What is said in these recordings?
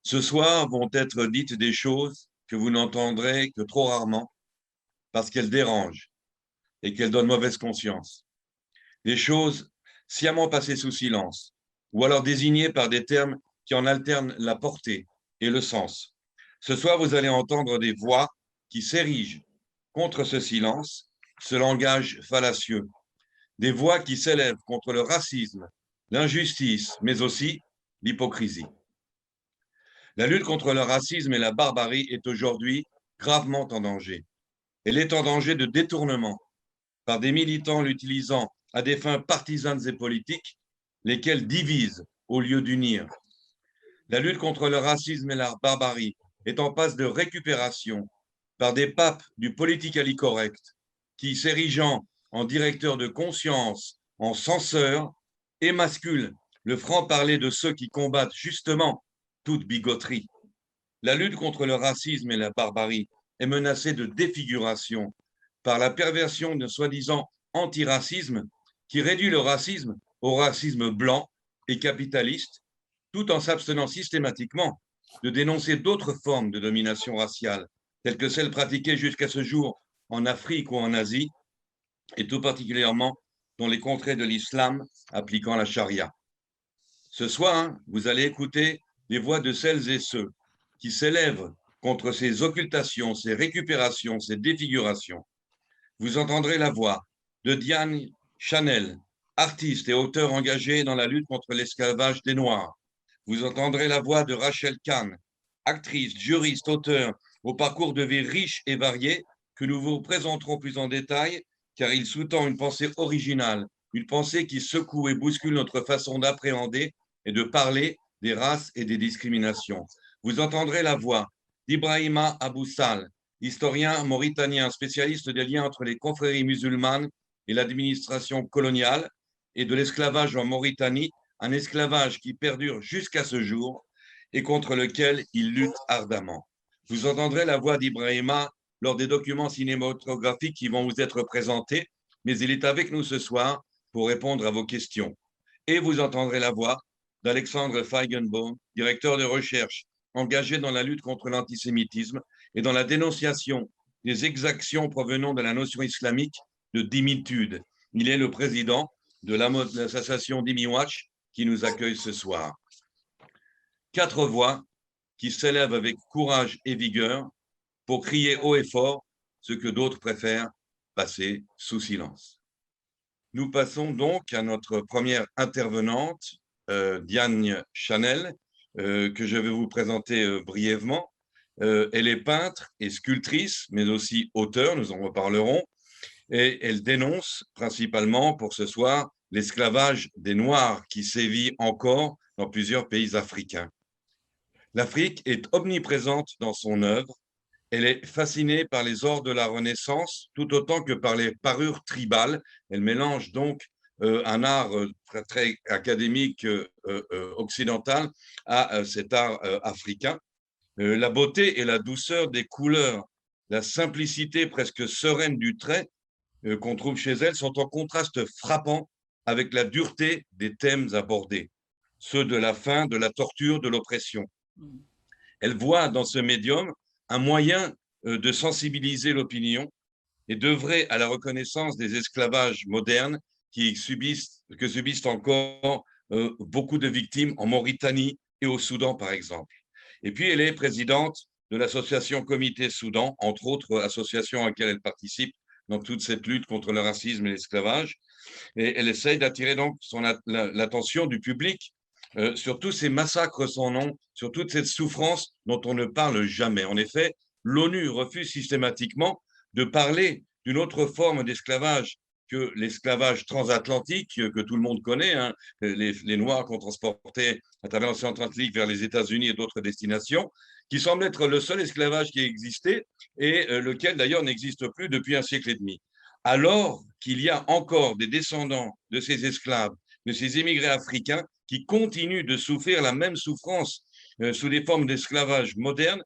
Ce soir vont être dites des choses que vous n'entendrez que trop rarement parce qu'elles dérangent et qu'elles donnent mauvaise conscience. Des choses sciemment passées sous silence ou alors désignées par des termes qui en alternent la portée et le sens. Ce soir, vous allez entendre des voix qui s'érigent contre ce silence, ce langage fallacieux, des voix qui s'élèvent contre le racisme, l'injustice, mais aussi l'hypocrisie. La lutte contre le racisme et la barbarie est aujourd'hui gravement en danger. Elle est en danger de détournement par des militants l'utilisant à des fins partisanes et politiques, lesquels divisent au lieu d'unir. La lutte contre le racisme et la barbarie est en passe de récupération par des papes du politically correct qui, s'érigeant en directeurs de conscience, en censeurs, émasculent le franc-parler de ceux qui combattent justement toute bigoterie. La lutte contre le racisme et la barbarie est menacée de défiguration par la perversion d'un soi-disant antiracisme qui réduit le racisme au racisme blanc et capitaliste, tout en s'abstenant systématiquement de dénoncer d'autres formes de domination raciale, telles que celles pratiquées jusqu'à ce jour en Afrique ou en Asie, et tout particulièrement dans les contrées de l'islam appliquant la charia. Ce soir, vous allez écouter les voix de celles et ceux qui s'élèvent contre ces occultations, ces récupérations, ces défigurations. Vous entendrez la voix de Diane Chanel, artiste et auteur engagé dans la lutte contre l'esclavage des Noirs. Vous entendrez la voix de Rachel Kahn, actrice, juriste, auteur, au parcours de vie riche et varié, que nous vous présenterons plus en détail, car il sous-tend une pensée originale, une pensée qui secoue et bouscule notre façon d'appréhender et de parler des races et des discriminations. Vous entendrez la voix d'Ibrahima Aboussal, historien mauritanien, spécialiste des liens entre les confréries musulmanes et l'administration coloniale et de l'esclavage en Mauritanie, un esclavage qui perdure jusqu'à ce jour et contre lequel il lutte ardemment. Vous entendrez la voix d'Ibrahima lors des documents cinématographiques qui vont vous être présentés, mais il est avec nous ce soir pour répondre à vos questions. Et vous entendrez la voix d'Alexandre Feigenbaum, directeur de recherche engagé dans la lutte contre l'antisémitisme et dans la dénonciation des exactions provenant de la notion islamique de dhimitude. Il est le président de l'association Dhimmi Watch qui nous accueille ce soir. 4 voix qui s'élèvent avec courage et vigueur pour crier haut et fort ce que d'autres préfèrent passer sous silence. Nous passons donc à notre première intervenante, Diane Chanel, que je vais vous présenter brièvement. Elle est peintre et sculptrice, mais aussi auteure, nous en reparlerons, et elle dénonce principalement pour ce soir l'esclavage des Noirs qui sévit encore dans plusieurs pays africains. L'Afrique est omniprésente dans son œuvre. Elle est fascinée par les ors de la Renaissance, tout autant que par les parures tribales. Elle mélange donc un art très académique occidental à cet art africain. La beauté et la douceur des couleurs, la simplicité presque sereine du trait qu'on trouve chez elle sont en contraste frappant avec la dureté des thèmes abordés, ceux de la faim, de la torture, de l'oppression. Elle voit dans ce médium un moyen de sensibiliser l'opinion et d'œuvrer à la reconnaissance des esclavages modernes que subissent encore beaucoup de victimes en Mauritanie et au Soudan, par exemple. Et puis, elle est présidente de l'association Comité Soudan, entre autres associations à laquelle elle participe dans toute cette lutte contre le racisme et l'esclavage. Et elle essaye d'attirer donc l'attention du public sur tous ces massacres sans nom, sur toute cette souffrance dont on ne parle jamais. En effet, l'ONU refuse systématiquement de parler d'une autre forme d'esclavage que l'esclavage transatlantique que tout le monde connaît, hein, les Noirs qu'on transportait à travers l'océan Atlantique vers les États-Unis et d'autres destinations, qui semble être le seul esclavage qui existait et lequel d'ailleurs n'existe plus depuis un siècle et demi. Alors qu'il y a encore des descendants de ces esclaves, de ces immigrés africains qui continuent de souffrir la même souffrance sous des formes d'esclavage moderne,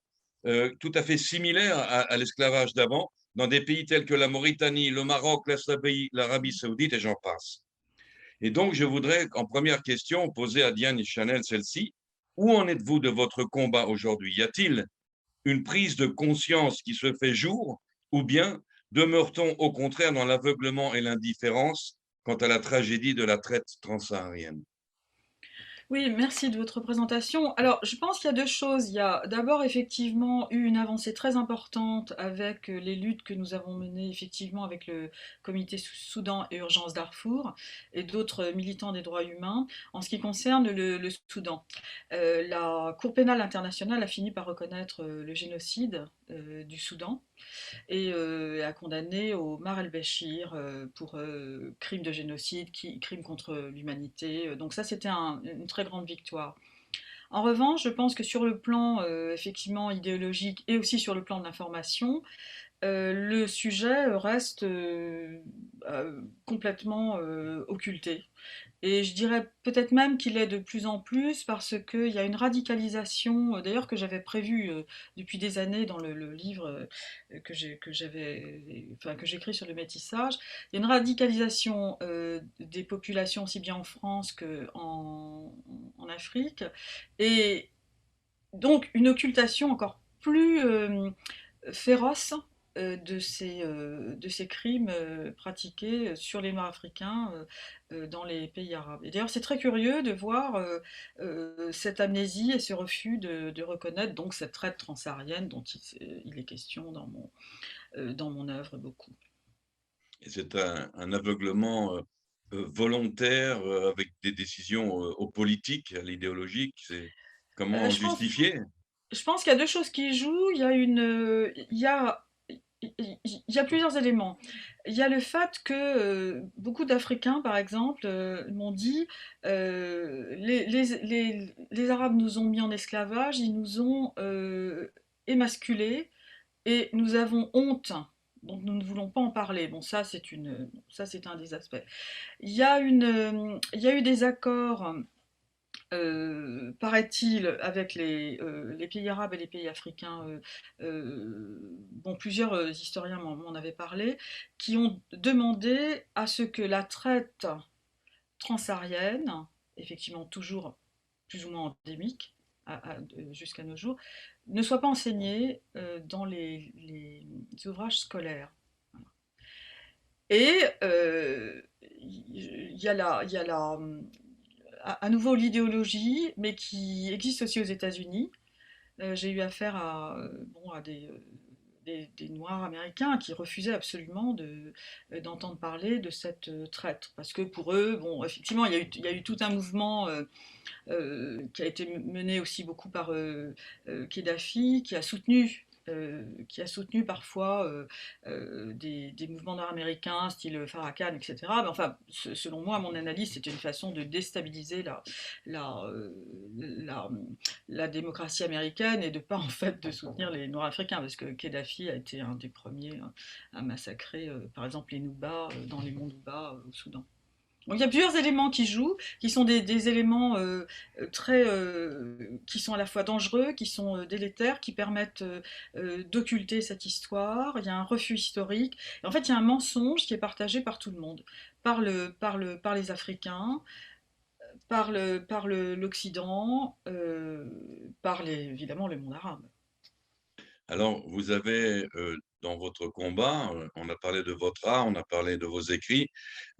tout à fait similaires à l'esclavage d'avant, dans des pays tels que la Mauritanie, le Maroc, l'Arabie saoudite et j'en passe. Et donc, je voudrais, en première question, poser à Diane Chanel celle-ci. Où en êtes-vous de votre combat aujourd'hui? Y a-t-il une prise de conscience qui se fait jour, ou bien demeure-t-on au contraire dans l'aveuglement et l'indifférence quant à la tragédie de la traite transsaharienne? Oui, merci de votre présentation. Alors, je pense qu'il y a deux choses. Il y a d'abord effectivement eu une avancée très importante avec les luttes que nous avons menées effectivement avec le comité Soudan et Urgence Darfour et d'autres militants des droits humains en ce qui concerne le Soudan. La Cour pénale internationale a fini par reconnaître le génocide du Soudan et a condamné Omar el-Béchir pour crime de génocide, crime contre l'humanité. Donc ça, c'était une très grande victoire. En revanche, je pense que sur le plan effectivement idéologique et aussi sur le plan de l'information, le sujet reste complètement occulté. Et je dirais peut-être même qu'il est de plus en plus parce qu'il y a une radicalisation, d'ailleurs que j'avais prévue depuis des années dans le livre que j'écris sur le métissage. Il y a une radicalisation des populations aussi bien en France qu'en Afrique, et donc une occultation encore plus féroce de ces crimes pratiqués sur les Nord-Africains dans les pays arabes. Et d'ailleurs, c'est très curieux de voir cette amnésie et ce refus de reconnaître donc cette traite transsaharienne dont il est question dans mon œuvre beaucoup. Et c'est un aveuglement volontaire avec des décisions aux politiques, à l'idéologique. C'est comment Je pense, justifier? je pense qu'il y a deux choses qui jouent. Il y a plusieurs éléments. Il y a le fait que beaucoup d'Africains, par exemple, m'ont dit les Arabes nous ont mis en esclavage, ils nous ont émasculés et nous avons honte. Donc nous ne voulons pas en parler. Bon, ça c'est un des aspects. Il y a eu des accords paraît-il, avec les pays arabes et les pays africains, bon, plusieurs historiens m'en avaient parlé, qui ont demandé à ce que la traite transsaharienne, effectivement toujours plus ou moins endémique jusqu'à nos jours, ne soit pas enseignée dans les ouvrages scolaires. Et il y a à nouveau l'idéologie, mais qui existe aussi aux États-Unis. J'ai eu affaire bon, à des Noirs américains qui refusaient absolument d'entendre parler de cette traite. Parce que pour eux, bon, effectivement, il y a eu tout un mouvement qui a été mené aussi beaucoup par Kadhafi, qui a soutenu parfois des mouvements nord-américains, style Farrakhan, etc. Mais enfin, selon moi, mon analyse, c'était une façon de déstabiliser la, euh, la, la démocratie américaine et de pas en fait de soutenir les Nord-Africains, parce que Kadhafi a été un des premiers à massacrer, par exemple, les Noubas dans les monts Nouba au Soudan. Donc il y a plusieurs éléments qui jouent, qui sont des éléments qui sont à la fois dangereux, qui sont délétères, qui permettent d'occulter cette histoire. Il y a un refus historique. Et en fait, il y a un mensonge qui est partagé par tout le monde, par les Africains, par l'Occident, évidemment le monde arabe. Alors, vous avez, dans votre combat, on a parlé de votre art, on a parlé de vos écrits,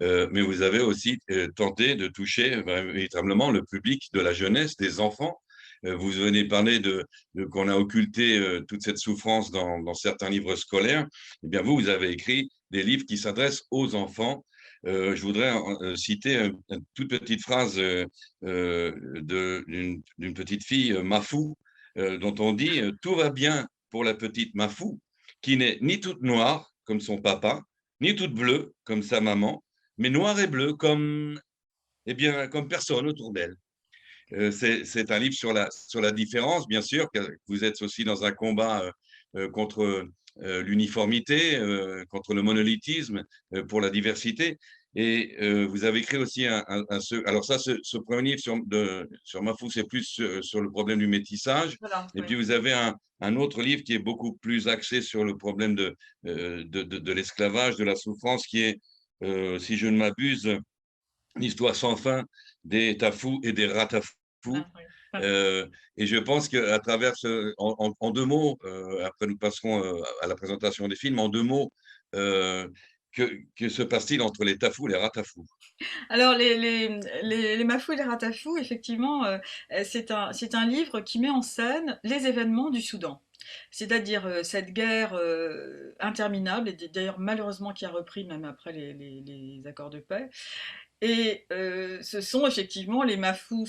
mais vous avez aussi tenté de toucher véritablement le public de la jeunesse, des enfants. Vous venez parler qu'on a occulté toute cette souffrance dans certains livres scolaires. Eh bien, vous avez écrit des livres qui s'adressent aux enfants. Je voudrais citer une toute petite phrase d'une petite fille, Mafou, dont on dit tout va bien pour la petite Mafou, qui n'est ni toute noire comme son papa, ni toute bleue comme sa maman, mais noire et bleue comme, eh bien, comme personne autour d'elle. C'est un livre sur la différence, bien sûr, que vous êtes aussi dans un combat contre l'uniformité, contre le monolithisme, pour la diversité. Et vous avez écrit aussi alors ça, ce premier livre sur Mafou, c'est plus sur le problème du métissage. Voilà, Et oui. puis vous avez un autre livre qui est beaucoup plus axé sur le problème de l'esclavage, de la souffrance, qui est, si je ne m'abuse, l'histoire sans fin des Tafous et des Ratafous. Ah, oui. Et je pense qu'à travers en deux mots, après nous passerons à la présentation des films, en deux mots, que se passe-t-il entre les tafous et les ratafous? Alors les Mafou et les Ratafou, effectivement, c'est un livre qui met en scène les événements du Soudan. C'est-à-dire cette guerre interminable, et d'ailleurs malheureusement qui a repris même après les accords de paix, et ce sont effectivement les Mafous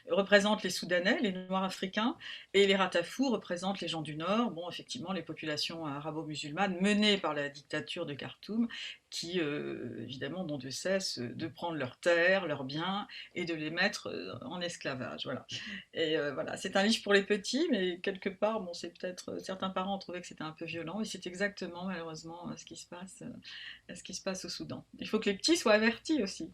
représentent les Soudanais, les Noirs africains, et les Ratafous représentent les gens du Nord, bon effectivement les populations arabo-musulmanes menées par la dictature de Khartoum, qui évidemment n'ont de cesse de prendre leurs terres, leurs biens, et de les mettre en esclavage. Voilà. Et voilà, c'est un livre pour les petits, mais quelque part, bon, c'est peut-être certains parents ont trouvé que c'était un peu violent, et c'est exactement malheureusement ce qui se passe au Soudan. Il faut que les petits soient avertis aussi.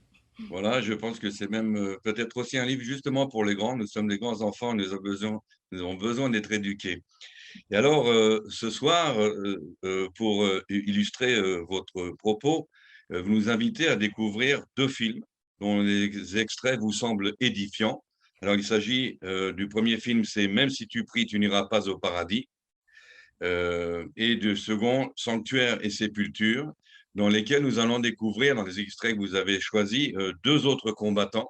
Voilà, je pense que c'est même, peut-être aussi un livre justement pour les grands. Nous sommes les grands enfants, nous avons besoin d'être éduqués. Et alors, ce soir, pour, illustrer, votre propos, vous nous invitez à découvrir 2 films dont les extraits vous semblent édifiants. Alors il s'agit, du premier film, c'est «Même si tu pries, tu n'iras pas au paradis», et du second, «Sanctuaire et sépulture», dans lesquels nous allons découvrir, dans les extraits que vous avez choisis, 2 autres combattants.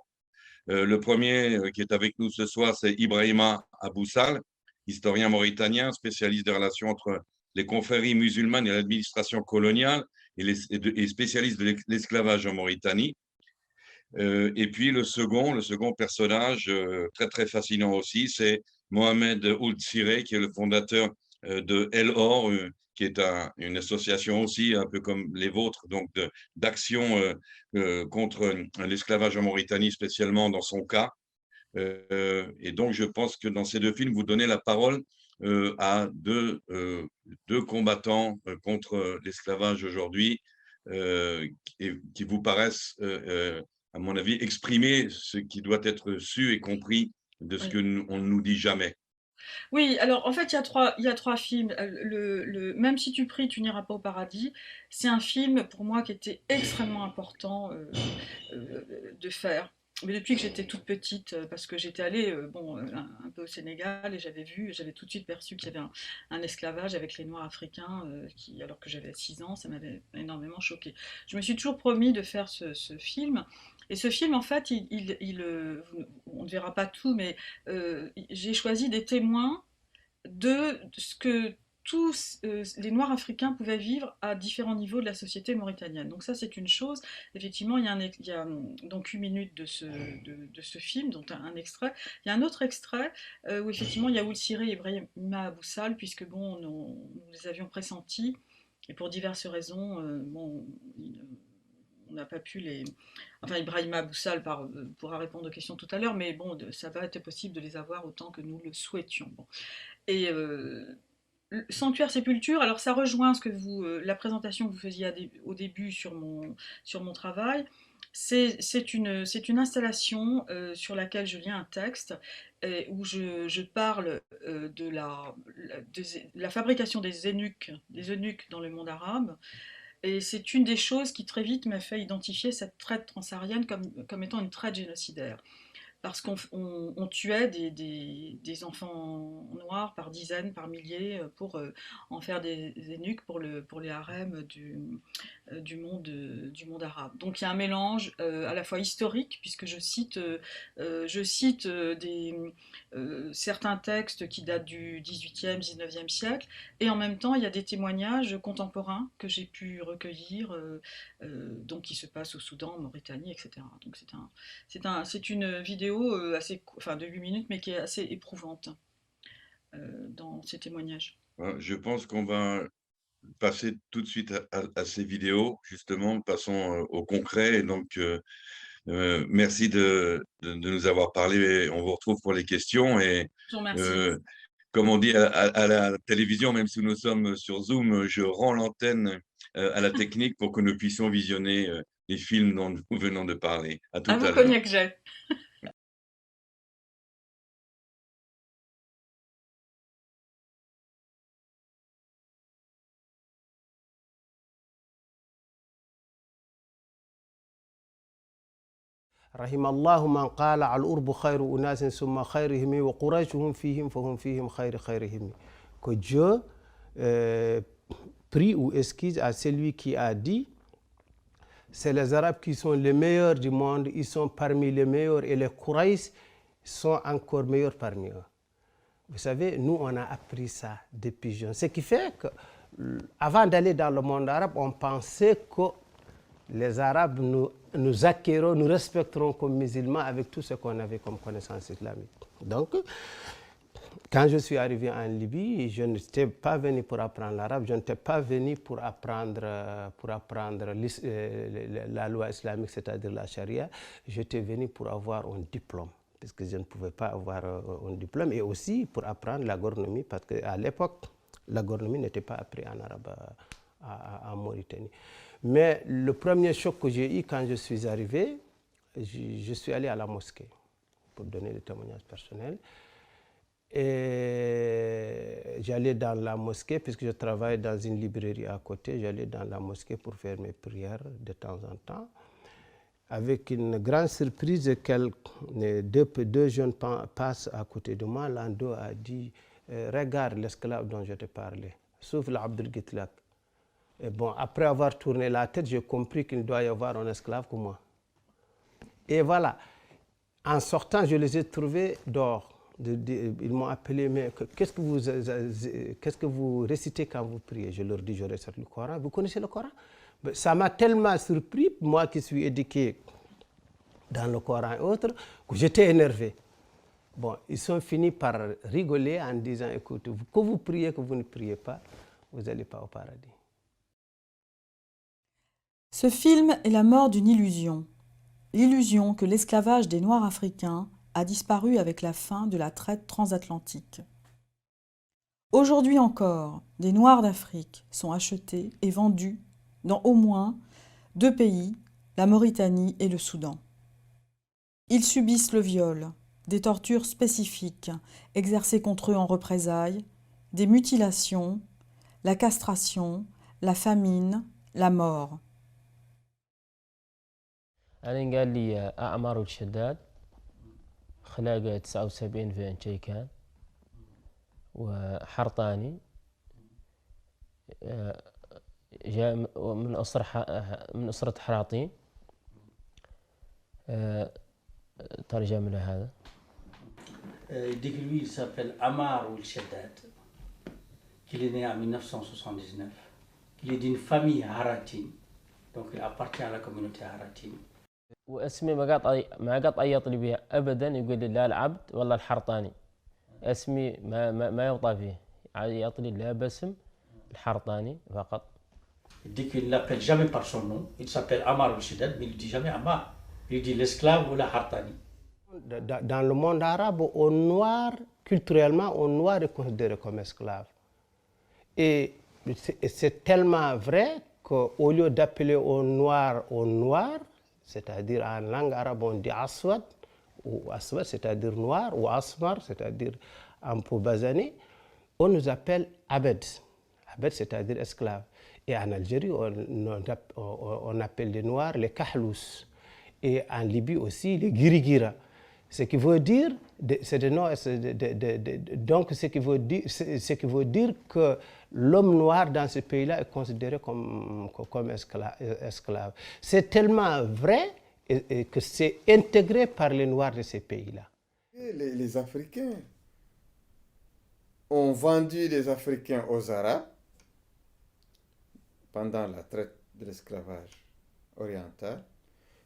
Le premier qui est avec nous ce soir, c'est Ibrahima Aboussal, historien mauritanien, spécialiste des relations entre les confréries musulmanes et l'administration coloniale et spécialiste de l'esclavage en Mauritanie. Et puis le second personnage très très fascinant aussi, c'est Mohamed Ould Siré, qui est le fondateur de El Or, qui est une association aussi un peu comme les vôtres, donc d'action contre l'esclavage en Mauritanie, spécialement dans son cas. Et donc, je pense que dans ces 2 films, vous donnez la parole, à 2 combattants, contre, l'esclavage aujourd'hui, qui vous paraissent, à mon avis, exprimer ce qui doit être su et compris de ce Oui. que nous on ne nous dit jamais. Oui, alors en fait, il y a trois films. Même si tu pries, tu n'iras pas au paradis. C'est un film pour moi qui était extrêmement important de faire. Mais depuis que j'étais toute petite, parce que j'étais allée bon, un peu au Sénégal et j'avais tout de suite perçu qu'il y avait un esclavage avec les Noirs africains, alors que j'avais 6 ans, ça m'avait énormément choquée. Je me suis toujours promis de faire ce film. Et ce film, en fait, on ne verra pas tout, mais j'ai choisi des témoins de ce que tous les Noirs africains pouvaient vivre à différents niveaux de la société mauritanienne. Donc ça, c'est une chose. Effectivement, il y a donc 8 minutes de ce film, dont un extrait. Il y a un autre extrait où effectivement il y a Ould Siré et Ibrahima Aboussal, puisque bon, nous les avions pressentis, et pour diverses raisons, bon, on n'a pas pu les... Enfin, Ibrahima Aboussal pourra répondre aux questions tout à l'heure, mais bon, ça n'a pas été possible de les avoir autant que nous le souhaitions. Bon. Et Sanctuaire Sépulture, alors ça rejoint la présentation que vous faisiez au début sur mon travail. C'est une installation sur laquelle je lis un texte où je parle de la fabrication des eunuques dans le monde arabe. Et c'est une des choses qui très vite m'a fait identifier cette traite transsaharienne comme étant une traite génocidaire parce qu'on tuait des enfants noirs par dizaines, par milliers, pour en faire des eunuques pour les harems du monde arabe. Donc il y a un mélange à la fois historique, puisque je cite certains textes qui datent du 18e, 19e siècle, et en même temps il y a des témoignages contemporains que j'ai pu recueillir, donc qui se passent au Soudan, en Mauritanie, etc. Donc c'est une vidéo enfin, de 8 minutes, mais qui est assez éprouvante dans ces témoignages. Je pense qu'on va passer tout de suite à ces vidéos, justement. Passons, au concret et donc merci de nous avoir parlé. On vous retrouve pour les questions et Je vous remercie. heu, comme on dit à la télévision, même si nous sommes sur Zoom, je rends l'antenne, à la technique pour que nous puissions visionner, les films dont nous venons de parler. À À tout vous, à l'heure. Cognac Jet. رحم الله من قال على الأرب خير أناس ثم خيرهم وقريشهم فيهم فهم فيهم خير خيرهم. Que Dieu prie ou excuse à celui qui a dit c'est les Arabes qui sont les meilleurs du monde, ils sont parmi les meilleurs et les Quraysh sont encore meilleurs parmi eux. Vous savez, nous on a appris ça depuis jeunes. Ce qui fait que avant d'aller dans le monde arabe, on pensait que les Arabes nous accueilleront, nous respecteront comme musulmans avec tout ce qu'on avait comme connaissance islamique. Donc, quand je suis arrivé en Libye, je n'étais pas venu pour apprendre l'arabe, je n'étais pas venu pour apprendre la loi islamique, c'est-à-dire la charia. J'étais venu pour avoir un diplôme, parce que je ne pouvais pas avoir un diplôme, et aussi pour apprendre l'agronomie, parce qu'à l'époque, l'agronomie n'était pas apprise en arabe en Mauritanie. Mais le premier choc que j'ai eu quand je suis arrivé, je suis allé à la mosquée pour donner des témoignages personnels. Et j'allais dans la mosquée, puisque je travaille dans une librairie à côté, j'allais dans la mosquée pour faire mes prières de temps en temps. Avec une grande surprise, deux jeunes passent à côté de moi. L'un d'eux a dit regarde l'esclave dont je te parlais, sauf l'Abdel Gitlak. Et bon, après avoir tourné la tête, j'ai compris qu'il doit y avoir un esclave comme moi. Et voilà, en sortant, je les ai trouvés dehors. Ils m'ont appelé, mais qu'est-ce que vous récitez quand vous priez? Je leur dis, je récite le Coran. Vous connaissez le Coran? Ça m'a tellement surpris, moi qui suis éduqué dans le Coran et autres, que j'étais énervé. Bon, ils sont finis par rigoler en disant, écoute, que vous priez, que vous ne priez pas, vous n'allez pas au paradis. Ce film est la mort d'une illusion. L'illusion que l'esclavage des Noirs africains a disparu avec la fin de la traite transatlantique. Aujourd'hui encore, des Noirs d'Afrique sont achetés et vendus dans au moins 2 pays, la Mauritanie et le Soudan. Ils subissent le viol, des tortures spécifiques exercées contre eux en représailles, des mutilations, la castration, la famine, la mort. أنا قال لي أعمار والشداد خلاقة 79 في أنشيكان وحرطاني جاء من أسرة حراطين ترجم له هذا. Il dit que lui, il s'appelle Ammar Ould Shaddad, qu'il est né en 1979, qu'il est d'une famille Haratin, donc il appartient à la communauté Haratin. واسمي ما قط أيط لي بها أبدا، يقول لي لا العبد والله الحرطاني، اسمي ما يوطى فيه، يعطي لا باسم الحرطاني فقط. Il dit qu'il ne l'appelle jamais par son nom, il s'appelle Ammar Ould Shaddad, mais il ne dit jamais Ammar, il dit l'esclave ou la Hartani. Dans le monde arabe, au noir, culturellement, au noir est considéré comme esclave. Et c'est tellement vrai qu'au lieu d'appeler au noir, c'est-à-dire en langue arabe on dit aswad, ou aswad c'est-à-dire noir, ou asmar c'est-à-dire un peu basané, on nous appelle abed. Abed c'est-à-dire esclave. Et en Algérie, on appelle les noirs les kahlous. Et en Libye aussi les girigira. Ce qui veut dire, donc ce qui veut dire que l'homme noir dans ce pays-là est considéré comme esclave. C'est tellement vrai que c'est intégré par les Noirs de ces pays-là. Les Africains ont vendu les Africains aux Arabes pendant la traite de l'esclavage oriental.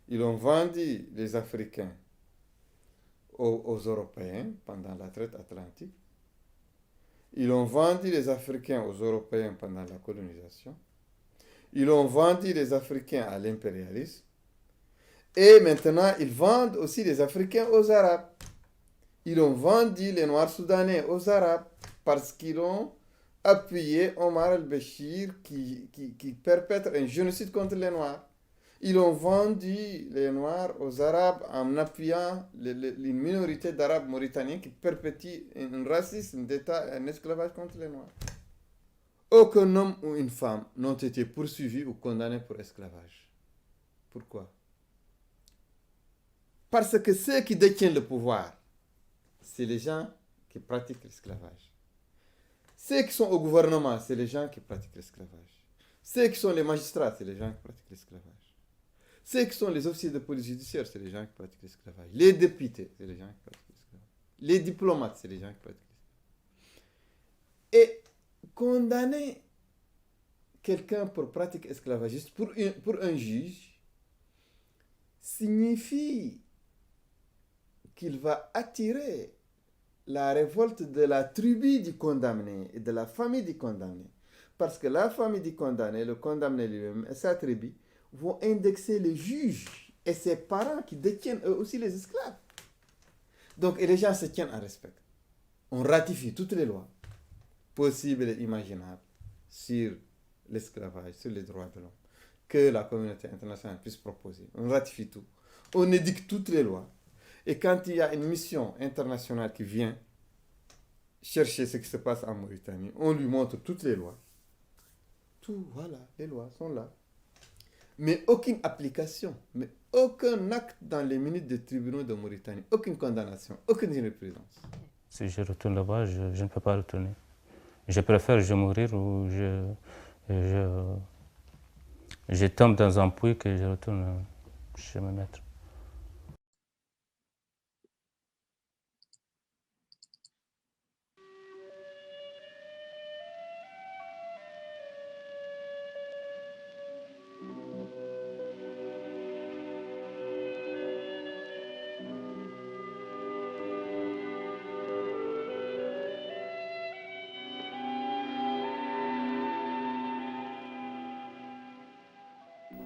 Ils ont vendu les Africains aux Européens pendant la traite atlantique. Ils ont vendu les Africains aux Européens pendant la colonisation. Ils ont vendu les Africains à l'impérialisme. Et maintenant, ils vendent aussi les Africains aux Arabes. Ils ont vendu les Noirs soudanais aux Arabes parce qu'ils ont appuyé Omar al-Béchir qui perpètre un génocide contre les Noirs. Ils ont vendu les Noirs aux Arabes en appuyant une minorité d'Arabes mauritaniens qui perpétuent un racisme d'État et un esclavage contre les Noirs. Aucun homme ou une femme n'ont été poursuivis ou condamnés pour esclavage. Pourquoi? Parce que ceux qui détiennent le pouvoir, c'est les gens qui pratiquent l'esclavage. Ceux qui sont au gouvernement, c'est les gens qui pratiquent l'esclavage. Ceux qui sont les magistrats, c'est les gens qui pratiquent l'esclavage. Ceux qui sont les officiers de police judiciaire, c'est les gens qui pratiquent l'esclavage. Les députés, c'est les gens qui pratiquent l'esclavage. Les diplomates, c'est les gens qui pratiquent l'esclavage. Et condamner quelqu'un pour pratique esclavagiste, pour un juge, signifie qu'il va attirer la révolte de la tribu du condamné et de la famille du condamné. Parce que la famille du condamné, le condamné lui-même et sa tribu vont indexer le juge et ses parents qui détiennent eux aussi les esclaves. Donc, et les gens se tiennent en respect. On ratifie toutes les lois possibles et imaginables sur l'esclavage, sur les droits de l'homme, que la communauté internationale puisse proposer. On ratifie tout. On édicte toutes les lois. Et quand il y a une mission internationale qui vient chercher ce qui se passe en Mauritanie, on lui montre toutes les lois. Tout, voilà, les lois sont là. Mais aucune application, mais aucun acte dans les minutes des tribunaux de Mauritanie, aucune condamnation, aucune jurisprudence. Si je retourne là-bas, je ne peux pas retourner. Je préfère mourir ou je tombe dans un puits que je retourne chez mes maîtres.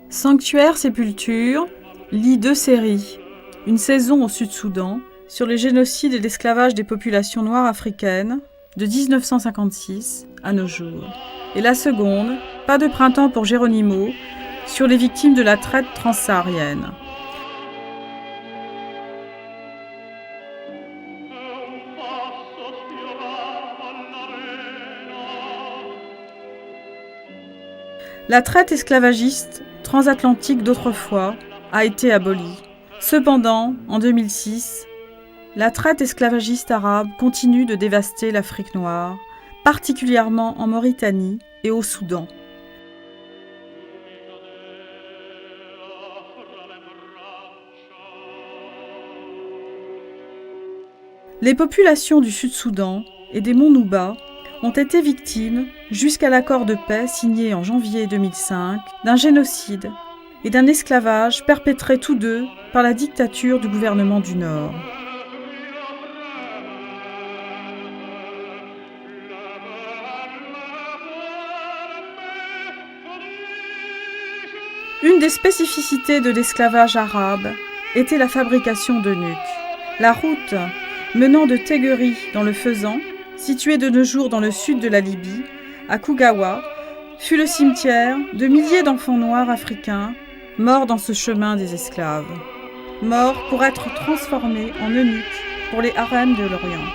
Sanctuaire Sépulture lit 2 séries. Une saison au Sud-Soudan sur le génocide et l'esclavage des populations noires africaines de 1956 à nos jours. Et la seconde, Pas de printemps pour Geronimo, sur les victimes de la traite transsaharienne. La traite esclavagiste transatlantique d'autrefois a été abolie. Cependant, en 2006, la traite esclavagiste arabe continue de dévaster l'Afrique noire, particulièrement en Mauritanie et au Soudan. Les populations du Sud-Soudan et des monts Nouba ont été victimes, jusqu'à l'accord de paix signé en janvier 2005, d'un génocide et d'un esclavage perpétrés tous deux par la dictature du gouvernement du Nord. Une des spécificités de l'esclavage arabe était la fabrication d'eunuques. La route menant de Téguéri dans le Fezzan, située de nos jours dans le sud de la Libye, à Kougawa, fut le cimetière de milliers d'enfants noirs africains morts dans ce chemin des esclaves. Morts pour être transformés en eunuques pour les harems de l'Orient.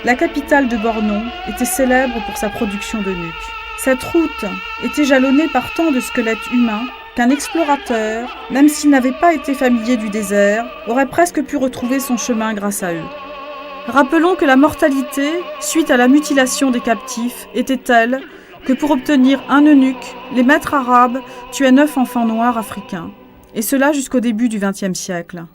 La capitale de Borno était célèbre pour sa production d'eunuques. Cette route était jalonnée par tant de squelettes humains qu'un explorateur, même s'il n'avait pas été familier du désert, aurait presque pu retrouver son chemin grâce à eux. Rappelons que la mortalité, suite à la mutilation des captifs, était telle que pour obtenir un eunuque, les maîtres arabes tuaient 9 enfants noirs africains, et cela jusqu'au début du XXe siècle.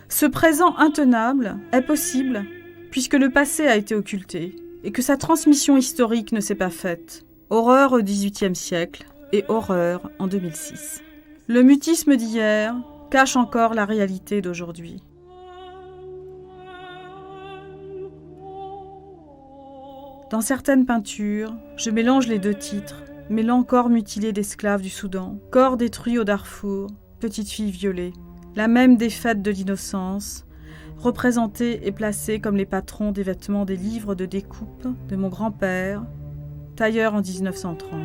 Ce présent intenable est possible puisque le passé a été occulté. et que sa transmission historique ne s'est pas faite. Horreur au XVIIIe siècle et horreur en 2006. Le mutisme d'hier cache encore la réalité d'aujourd'hui. Dans certaines peintures, je mélange les deux titres, mêlant corps mutilé d'esclaves du Soudan, corps détruit au Darfour, petite fille violée, la même défaite de l'innocence, représentés et placés comme les patrons des vêtements des livres de découpe de mon grand-père, tailleur en 1930.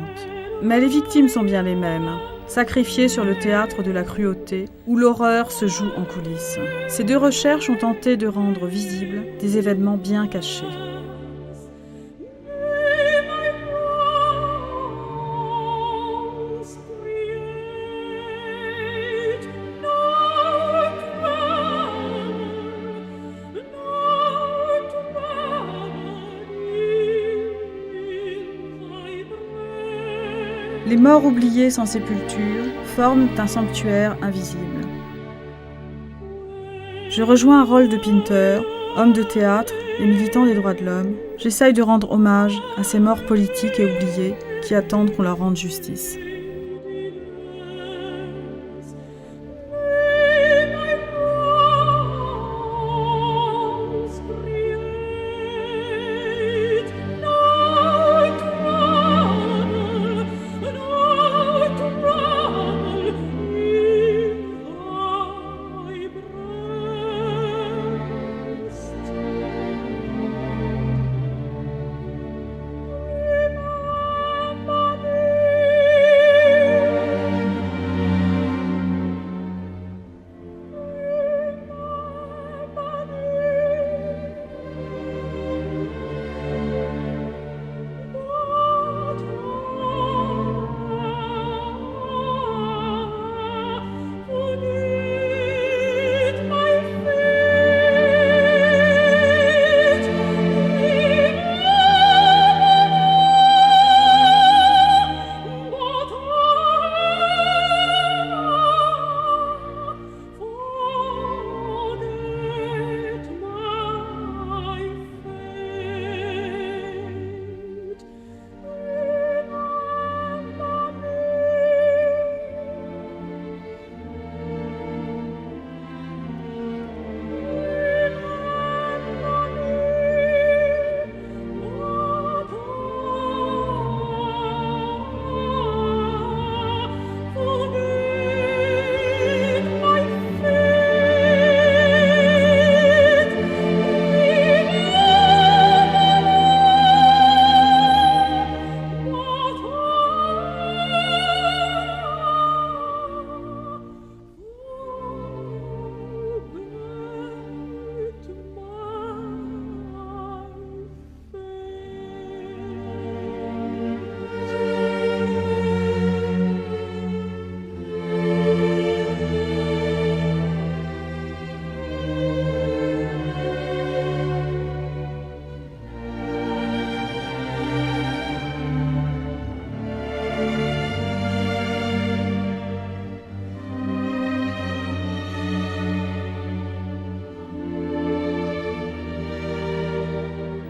Mais les victimes sont bien les mêmes, sacrifiées sur le théâtre de la cruauté, où l'horreur se joue en coulisses. Ces deux recherches ont tenté de rendre visibles des événements bien cachés. Les morts oubliés sans sépulture forment un sanctuaire invisible. Je rejoins un rôle de Pinter, homme de théâtre et militant des droits de l'homme. J'essaye de rendre hommage à ces morts politiques et oubliés qui attendent qu'on leur rende justice.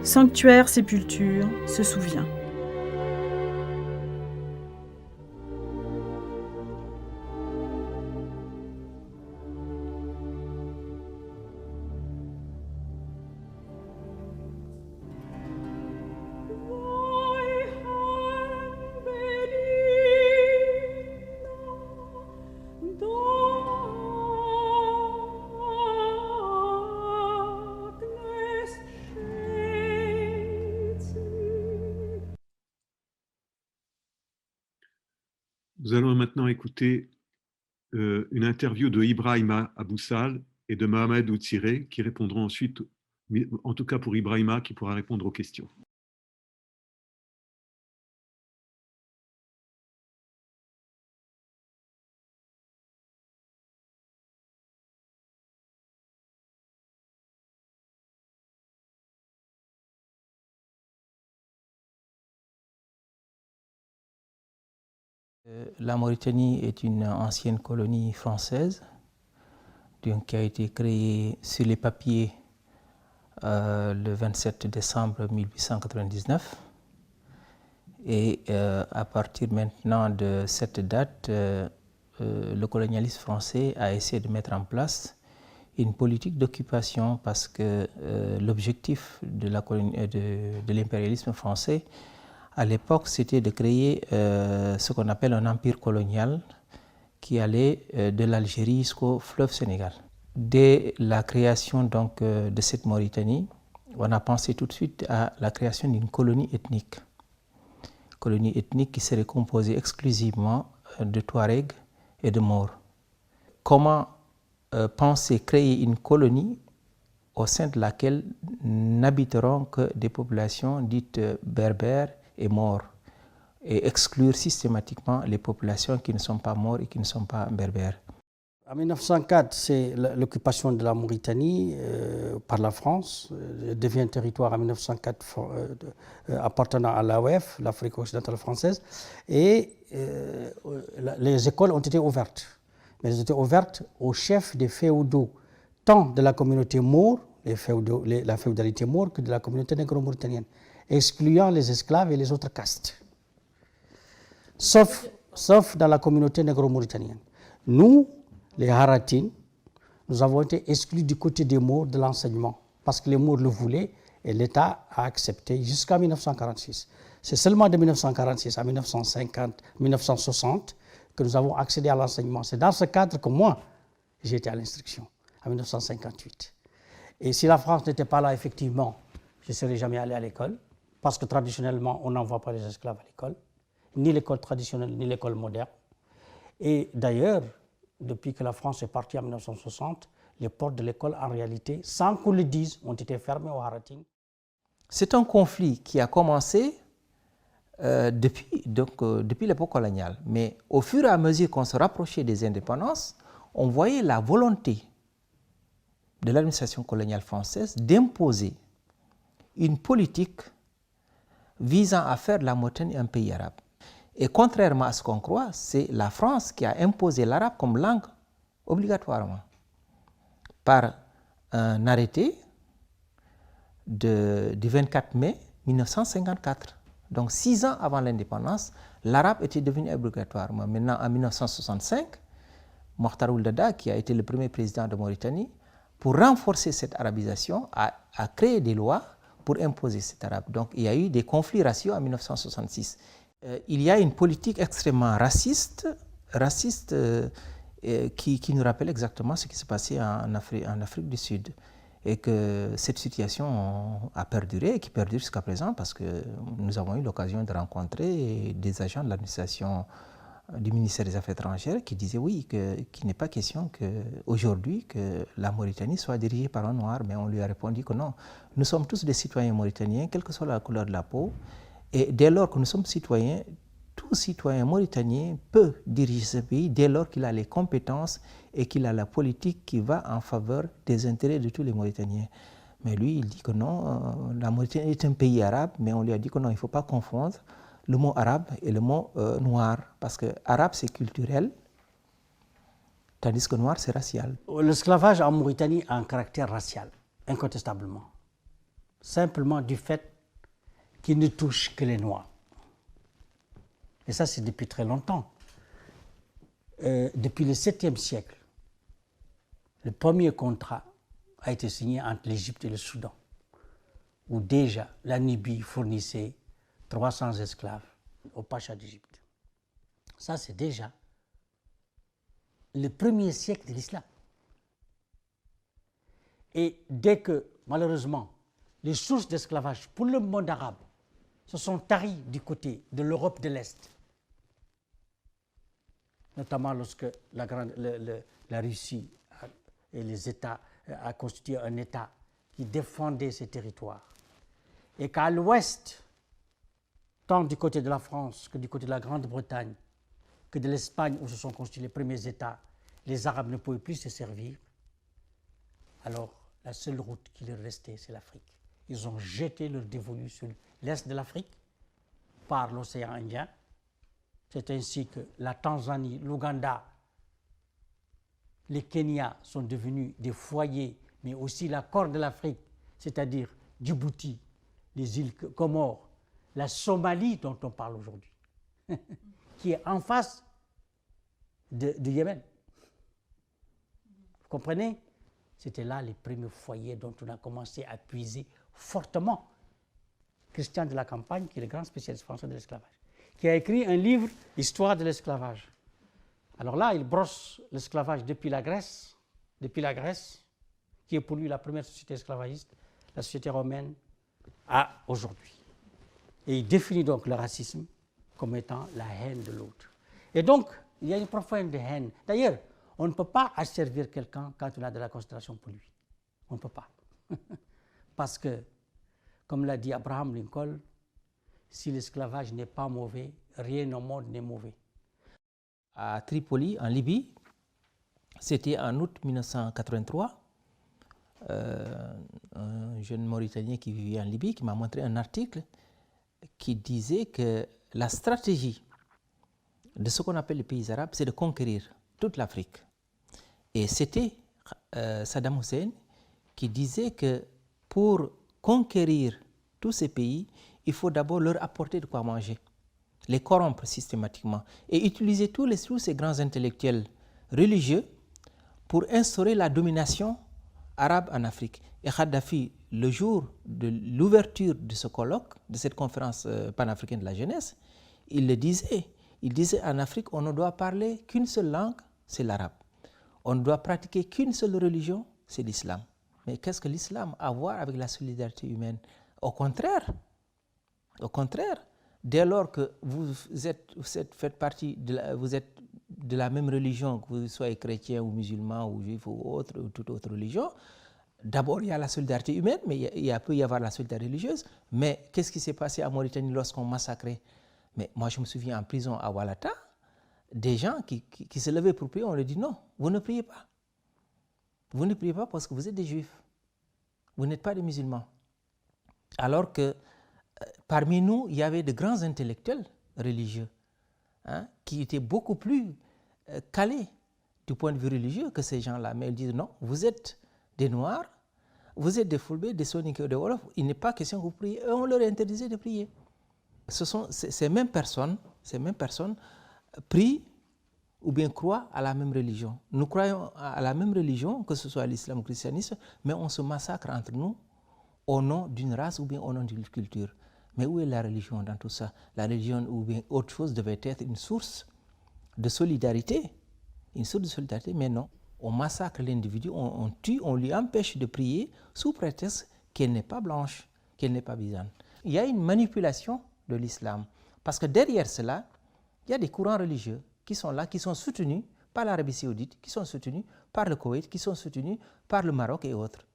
Sanctuaire Sépulture se souvient. Nous allons maintenant écouter une interview de Ibrahima Aboussal et de Mohamed Outsiré qui répondront ensuite, en tout cas pour Ibrahima, qui pourra répondre aux questions. La Mauritanie est une ancienne colonie française, donc qui a été créée sur les papiers le 27 décembre 1899. Et à partir maintenant de cette date, le colonialisme français a essayé de mettre en place une politique d'occupation parce que l'objectif de l'impérialisme français à l'époque, c'était de créer ce qu'on appelle un empire colonial qui allait de l'Algérie jusqu'au fleuve Sénégal. Dès la création donc, de cette Mauritanie, on a pensé tout de suite à la création d'une colonie ethnique. Colonie ethnique qui serait composée exclusivement de Touaregs et de Maures. Comment penser créer une colonie au sein de laquelle n'habiteront que des populations dites berbères et maures, et exclure systématiquement les populations qui ne sont pas maures et qui ne sont pas berbères. En 1904, c'est l'occupation de la Mauritanie par la France. Elle devient territoire en 1904 appartenant à l'AOF, l'Afrique occidentale française. Et les écoles ont été ouvertes. Mais elles étaient ouvertes aux chefs des féodaux, tant de la communauté maure, la féodalité maure, que de la communauté négro-mauritanienne, excluant les esclaves et les autres castes. Sauf dans la communauté négro-mauritanienne. Nous, les Haratines, nous avons été exclus du côté des Maures de l'enseignement parce que les Maures le voulaient et l'État a accepté jusqu'en 1946. C'est seulement de 1946 à 1960 que nous avons accédé à l'enseignement. C'est dans ce cadre que moi, j'ai été à l'instruction, en 1958. Et si la France n'était pas là, effectivement, je ne serais jamais allé à l'école parce que traditionnellement, on n'envoie pas les esclaves à l'école, ni l'école traditionnelle, ni l'école moderne. Et d'ailleurs, depuis que la France est partie en 1960, les portes de l'école, en réalité, sans qu'on le dise, ont été fermées aux Haratines. C'est un conflit qui a commencé depuis l'époque coloniale. Mais au fur et à mesure qu'on se rapprochait des indépendances, on voyait la volonté de l'administration coloniale française d'imposer une politique visant à faire de la Mauritanie un pays arabe. Et contrairement à ce qu'on croit, c'est la France qui a imposé l'arabe comme langue obligatoirement par un arrêté du 24 mai 1954. Donc 6 ans avant l'indépendance, l'arabe était devenu obligatoire. Maintenant, en 1965, Mokhtar Ould Daddah, qui a été le premier président de Mauritanie, pour renforcer cette arabisation, a créé des lois pour imposer cet arabe. Donc il y a eu des conflits raciaux en 1966. Il y a une politique extrêmement raciste qui nous rappelle exactement ce qui s'est passé en Afrique du Sud. Et que cette situation a perduré et qui perdure jusqu'à présent parce que nous avons eu l'occasion de rencontrer des agents de l'administration du ministère des Affaires étrangères qui disaient oui, qu'il n'est pas question aujourd'hui que la Mauritanie soit dirigée par un noir, mais on lui a répondu que non, nous sommes tous des citoyens mauritaniens, quelle que soit la couleur de la peau. Et dès lors que nous sommes citoyens, tout citoyen mauritanien peut diriger ce pays dès lors qu'il a les compétences et qu'il a la politique qui va en faveur des intérêts de tous les Mauritaniens. Mais lui, il dit que non, la Mauritanie est un pays arabe, mais on lui a dit que non, il ne faut pas confondre le mot arabe et le mot noir, parce que arabe c'est culturel, tandis que noir c'est racial. L'esclavage en Mauritanie a un caractère racial, incontestablement, simplement du fait qu'il ne touche que les noirs. Et ça, c'est depuis très longtemps. Depuis le 7e siècle, le premier contrat a été signé entre l'Égypte et le Soudan, où déjà la Nubie fournissait 300 esclaves au Pacha d'Égypte. Ça, c'est déjà le 1er siècle de l'islam. Et dès que, malheureusement, les sources d'esclavage pour le monde arabe se sont taries du côté de l'Europe de l'Est, notamment lorsque la Russie et les États a constitué un État qui défendait ses territoires, et qu'à l'ouest, tant du côté de la France que du côté de la Grande-Bretagne, que de l'Espagne où se sont constitués les premiers États, les Arabes ne pouvaient plus se servir, alors la seule route qui leur restait, c'est l'Afrique. Ils ont jeté leur dévolu sur l'est de l'Afrique par l'océan Indien. C'est ainsi que la Tanzanie, l'Ouganda, les Kenya sont devenus des foyers, mais aussi la Corne de l'Afrique c'est-à-dire Djibouti, les îles Comores, la Somalie dont on parle aujourd'hui, qui est en face de Yémen. Vous comprenez? C'était là les premiers foyers dont on a commencé à puiser fortement. Christian de la Campagne, qui est le grand spécialiste français de l'esclavage, qui a écrit un livre, Histoire de l'esclavage. Alors là, il brosse l'esclavage depuis la Grèce, qui est pour lui la première société esclavagiste, la société romaine, à aujourd'hui. Et il définit donc le racisme comme étant la haine de l'autre. Et donc, il y a une profonde haine. D'ailleurs, on ne peut pas asservir quelqu'un quand on a de la considération pour lui. On ne peut pas. Parce que, comme l'a dit Abraham Lincoln, si l'esclavage n'est pas mauvais, rien au monde n'est mauvais. À Tripoli, en Libye, c'était en août 1983, un jeune Mauritanien qui vivait en Libye qui m'a montré un article qui disait que la stratégie de ce qu'on appelle les pays arabes, c'est de conquérir toute l'Afrique. Et c'était Saddam Hussein qui disait que pour conquérir tous ces pays, il faut d'abord leur apporter de quoi manger, les corrompre systématiquement et utiliser tous ces grands intellectuels religieux pour instaurer la domination arabe en Afrique. Et Kadhafi, le jour de l'ouverture de ce colloque, de cette conférence panafricaine de la jeunesse, il le disait. Il disait en Afrique, on ne doit parler qu'une seule langue, c'est l'arabe. On ne doit pratiquer qu'une seule religion, c'est l'islam. Mais qu'est-ce que l'islam a à voir avec la solidarité humaine? Au contraire, dès lors que vous êtes partie vous êtes de la même religion, que vous soyez chrétien ou musulman ou juif ou autre, ou toute autre religion, d'abord il y a la solidarité humaine, mais il peut y avoir la solidarité religieuse. Mais qu'est-ce qui s'est passé en Mauritanie lorsqu'on massacrait? Mais moi je me souviens en prison à Walata, des gens qui se levaient pour prier, on leur dit non, vous ne priez pas. Vous ne priez pas parce que vous êtes des juifs. Vous n'êtes pas des musulmans. Alors que parmi nous, il y avait de grands intellectuels religieux qui étaient beaucoup plus calés du point de vue religieux que ces gens-là. Mais ils disent non, vous êtes des Noirs, vous êtes des Fulbés, des Soninké, des Wolof, il n'est pas question que vous priez. Et on leur interdisait de prier. Ce sont ces mêmes personnes prient ou bien croient à la même religion. Nous croyons à la même religion, que ce soit l'islam ou le christianisme, mais on se massacre entre nous au nom d'une race ou bien au nom d'une culture. Mais où est la religion dans tout ça? La religion ou bien autre chose devait être une source de solidarité. Une source de solidarité, mais non. On massacre l'individu, on tue, on lui empêche de prier sous prétexte qu'elle n'est pas blanche, qu'elle n'est pas byzantine. Il y a une manipulation de l'islam. Parce que derrière cela, il y a des courants religieux qui sont là, qui sont soutenus par l'Arabie Saoudite, qui sont soutenus par le Koweït, qui sont soutenus par le Maroc et autres.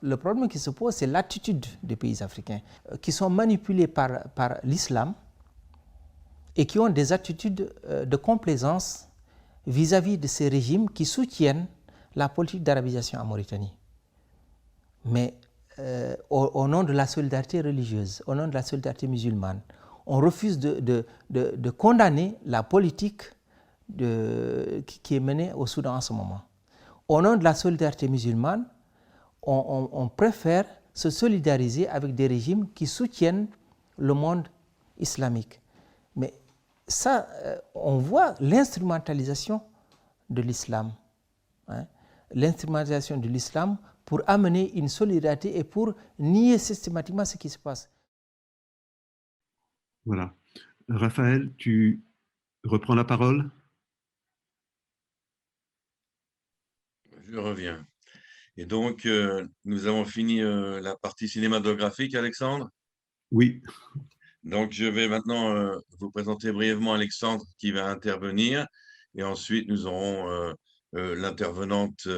Le problème qui se pose, c'est l'attitude des pays africains qui sont manipulés par l'islam et qui ont des attitudes de complaisance vis-à-vis de ces régimes qui soutiennent la politique d'arabisation en Mauritanie. Mais au nom de la solidarité religieuse, au nom de la solidarité musulmane, on refuse de condamner la politique qui est menée au Soudan en ce moment. Au nom de la solidarité musulmane, on préfère se solidariser avec des régimes qui soutiennent le monde islamique. Mais ça, on voit l'instrumentalisation de l'islam. L'instrumentalisation de l'islam pour amener une solidarité et pour nier systématiquement ce qui se passe. Voilà. Raphaël, tu reprends la parole? Je reviens. Et donc, nous avons fini la partie cinématographique, Alexandre? Oui. Donc, je vais maintenant vous présenter brièvement Alexandre qui va intervenir. Et ensuite, nous aurons l'intervenante,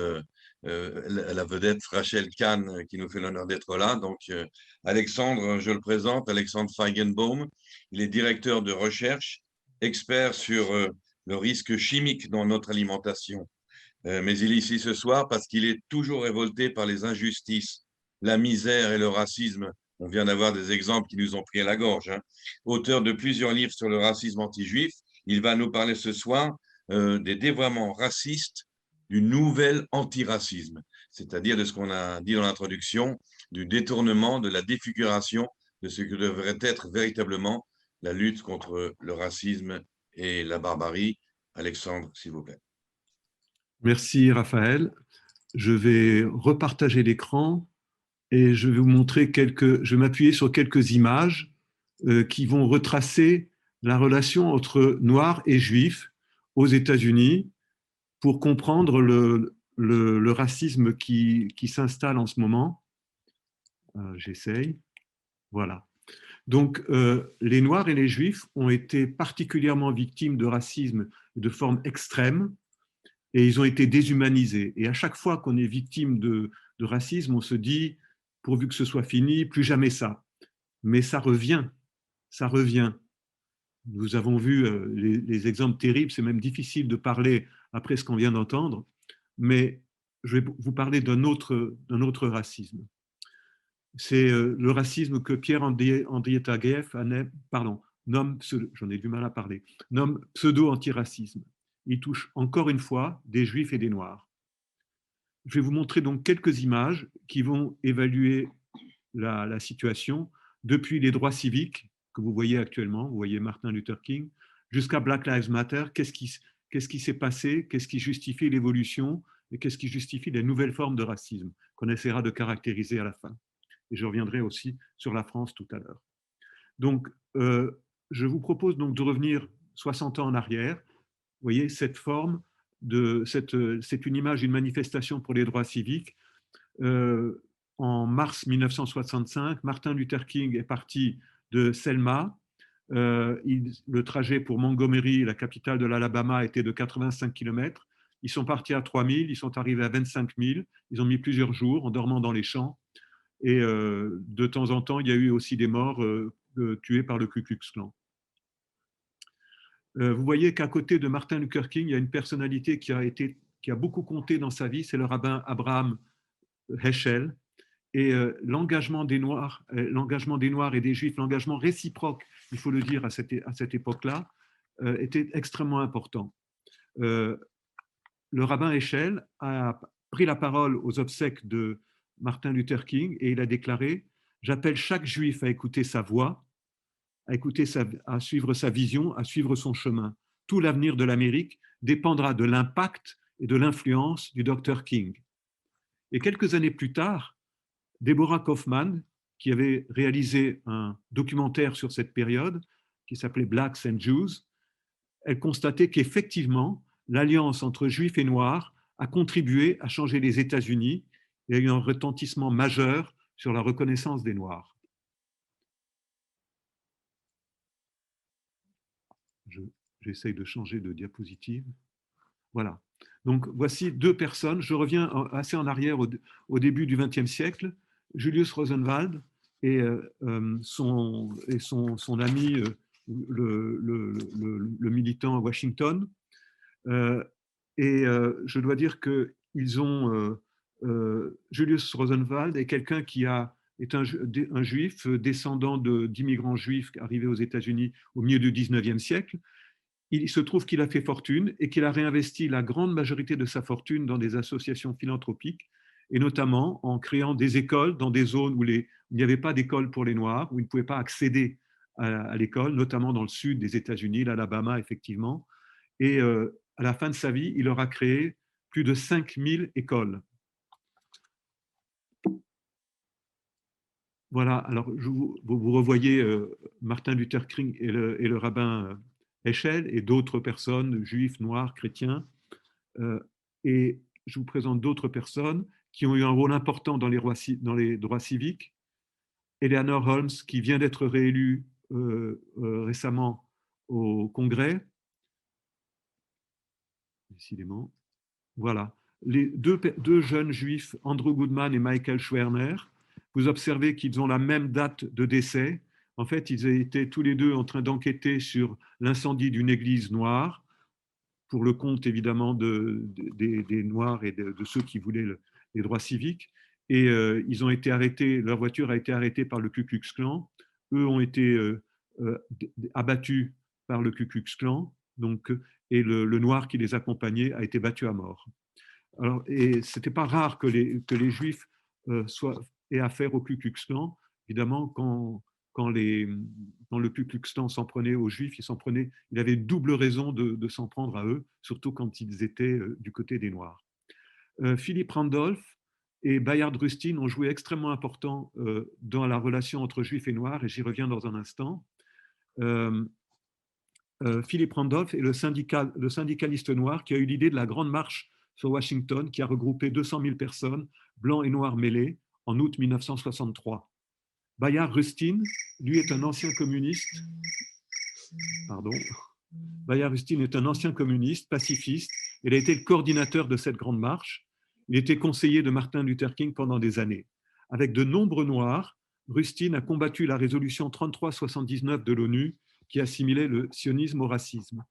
la vedette Rachel Kahn, qui nous fait l'honneur d'être là. Donc, Alexandre, je le présente, Alexandre Feigenbaum. Il est directeur de recherche, expert sur le risque chimique dans notre alimentation. Mais il est ici ce soir parce qu'il est toujours révolté par les injustices, la misère et le racisme. On vient d'avoir des exemples qui nous ont pris à la gorge. Auteur de plusieurs livres sur le racisme anti-juif, il va nous parler ce soir des dévoiements racistes du nouvel antiracisme. c'est-à-dire de ce qu'on a dit dans l'introduction, du détournement, de la défiguration de ce que devrait être véritablement la lutte contre le racisme et la barbarie. Alexandre, s'il vous plaît. Merci Raphaël. Je vais repartager l'écran et je vais vous montrer je vais m'appuyer sur quelques images qui vont retracer la relation entre Noirs et Juifs aux États-Unis pour comprendre le racisme qui s'installe en ce moment. J'essaye. Voilà. Donc, les Noirs et les Juifs ont été particulièrement victimes de racisme de forme extrême et ils ont été déshumanisés. Et à chaque fois qu'on est victime de racisme, on se dit, pourvu que ce soit fini, plus jamais ça. Mais ça revient, ça revient. Nous avons vu les exemples terribles, c'est même difficile de parler après ce qu'on vient d'entendre, mais je vais vous parler d'un autre racisme. C'est le racisme que Pierre-André Taguieff nomme, j'en ai du mal à parler, nomme pseudo-antiracisme. Il touche encore une fois des Juifs et des Noirs. Je vais vous montrer donc quelques images qui vont évaluer la situation depuis les droits civiques que vous voyez actuellement, vous voyez Martin Luther King, jusqu'à Black Lives Matter. Qu'est-ce qui s'est passé? Qu'est-ce qui justifie l'évolution? Et qu'est-ce qui justifie les nouvelles formes de racisme qu'on essaiera de caractériser à la fin? Et je reviendrai aussi sur la France tout à l'heure. Donc, je vous propose donc de revenir 60 ans en arrière. Vous voyez, cette forme, c'est une image d'une manifestation pour les droits civiques. En mars 1965, Martin Luther King est parti de Selma. Le trajet pour Montgomery, la capitale de l'Alabama, était de 85 km. Ils sont partis à 3000, ils sont arrivés à 25 000. Ils ont mis plusieurs jours en dormant dans les champs. Et de temps en temps, il y a eu aussi des morts tués par le Ku Klux Klan. Vous voyez qu'à côté de Martin Luther King, il y a une personnalité qui a beaucoup compté dans sa vie, c'est le rabbin Abraham Heschel. Et l'engagement des Noirs et des Juifs, l'engagement réciproque, il faut le dire à cette époque-là, était extrêmement important. Le rabbin Heschel a pris la parole aux obsèques de Martin Luther King et il a déclaré « J'appelle chaque Juif à écouter sa voix, à suivre sa vision, à suivre son chemin. Tout l'avenir de l'Amérique dépendra de l'impact et de l'influence du Dr King. » Et quelques années plus tard, Deborah Kaufman, qui avait réalisé un documentaire sur cette période, qui s'appelait Blacks and Jews, elle constatait qu'effectivement, l'alliance entre Juifs et Noirs a contribué à changer les États-Unis et a eu un retentissement majeur sur la reconnaissance des Noirs. J'essaye de changer de diapositive. Voilà. Donc, voici deux personnes. Je reviens assez en arrière au début du XXe siècle. Julius Rosenwald et son ami, le militant à Washington. Je dois dire qu'ils ont... Julius Rosenwald est quelqu'un qui est un juif descendant d'immigrants juifs arrivés aux États-Unis au milieu du XIXe siècle. Il se trouve qu'il a fait fortune et qu'il a réinvesti la grande majorité de sa fortune dans des associations philanthropiques, et notamment en créant des écoles dans des zones où il n'y avait pas d'école pour les Noirs, où ils ne pouvaient pas accéder à l'école, notamment dans le sud des États-Unis, l'Alabama, effectivement. Et à la fin de sa vie, il aura créé plus de 5000 écoles. Voilà, alors vous revoyez Martin Luther King et le rabbin Heschel et d'autres personnes, juifs, noirs, chrétiens. Et je vous présente d'autres personnes qui ont eu un rôle important dans les droits civiques. Eleanor Holmes, qui vient d'être réélue récemment au Congrès. Décidément. Voilà. Les deux jeunes juifs, Andrew Goodman et Michael Schwerner, vous observez qu'ils ont la même date de décès. En fait, ils étaient tous les deux en train d'enquêter sur l'incendie d'une église noire, pour le compte évidemment des Noirs et de ceux qui voulaient les droits civiques. Et ils ont été arrêtés, leur voiture a été arrêtée par le Ku Klux Klan. Eux ont été abattus par le Ku Klux Klan, donc, et le Noir qui les accompagnait a été battu à mort. Alors, et ce n'était pas rare que les Juifs aient affaire au Ku Klux Klan. Évidemment, quand le Ku Klux Klan s'en prenait aux Juifs, il avait double raison de s'en prendre à eux, surtout quand ils étaient du côté des Noirs. Philippe Randolph et Bayard Rustin ont joué extrêmement important dans la relation entre Juifs et Noirs, et j'y reviens dans un instant. Philippe Randolph est le syndicaliste noir qui a eu l'idée de la Grande Marche sur Washington, qui a regroupé 200 000 personnes, blancs et noirs mêlés, en août 1963. Bayard Rustin, lui, est un ancien communiste. Pardon. Bayard Rustin est un ancien communiste, pacifiste. Il a été le coordinateur de cette Grande Marche. Il était conseiller de Martin Luther King pendant des années. Avec de nombreux Noirs, Rustin a combattu la résolution 3379 de l'ONU qui assimilait le sionisme au racisme.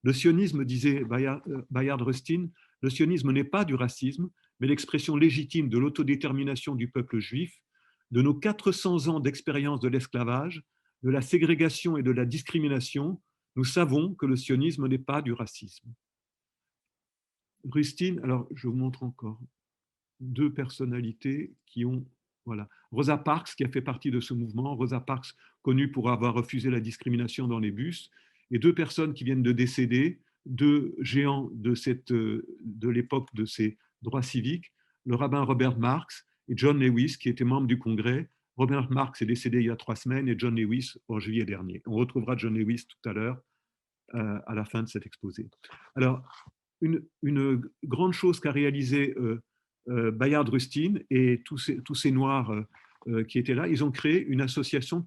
Le sionisme, disait Bayard Rustin, le sionisme n'est pas du racisme, mais l'expression légitime de l'autodétermination du peuple juif, de nos 400 ans d'expérience de l'esclavage, de la ségrégation et de la discrimination. Nous savons que le sionisme n'est pas du racisme. Rustin, alors je vous montre encore deux personnalités qui ont, voilà, Rosa Parks qui a fait partie de ce mouvement, Rosa Parks connue pour avoir refusé la discrimination dans les bus, et deux personnes qui viennent de décéder, deux géants de l'époque de ces droits civiques, le rabbin Robert Marks et John Lewis qui était membre du Congrès. Robert Marks est décédé il y a 3 semaines et John Lewis en juillet dernier. On retrouvera John Lewis tout à l'heure à la fin de cet exposé. Alors, une grande chose qu'a réalisé Bayard Rustin et tous ces Noirs qui étaient là, ils ont créé une association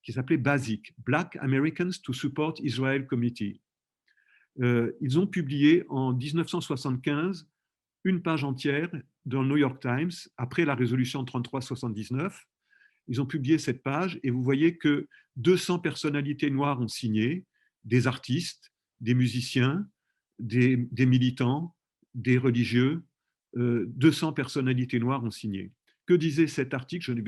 qui s'appelait BASIC, Black Americans to Support Israel Committee. Ils ont publié en 1975 une page entière dans le New York Times, après la résolution 3379. Ils ont publié cette page et vous voyez que 200 personnalités noires ont signé, des artistes, des musiciens, des militants, des religieux, 200 personnalités noires ont signé. Que disait cet article? Je ne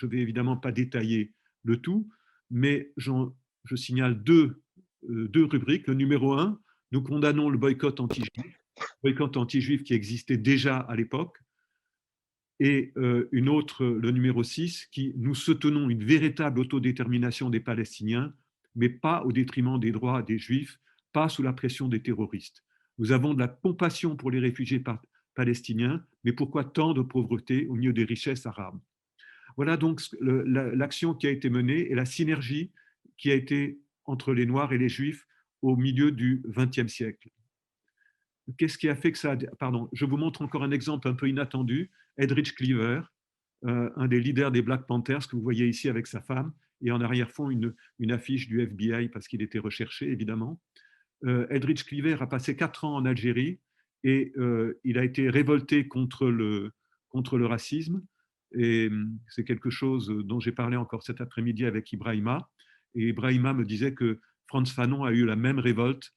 vais évidemment pas détailler le tout, mais je signale deux rubriques. Le numéro 1, nous condamnons le boycott anti-juif qui existait déjà à l'époque. Et une autre, le numéro 6, qui nous soutenons une véritable autodétermination des Palestiniens, mais pas au détriment des droits des Juifs, pas sous la pression des terroristes. Nous avons de la compassion pour les réfugiés palestiniens, mais pourquoi tant de pauvreté au milieu des richesses arabes? Voilà donc l'action qui a été menée et la synergie qui a été entre les Noirs et les Juifs au milieu du XXe siècle. Qu'est-ce qui a fait que ça... Pardon, je vous montre encore un exemple un peu inattendu. Eldridge Cleaver, un des leaders des Black Panthers que vous voyez ici avec sa femme, et en arrière-fond une affiche du FBI parce qu'il était recherché, évidemment. Eldridge Cleaver a passé 4 ans en Algérie et il a été révolté contre le racisme. Et c'est quelque chose dont j'ai parlé encore cet après-midi avec Ibrahima. Et Ibrahima me disait que Frantz Fanon a eu la même révolte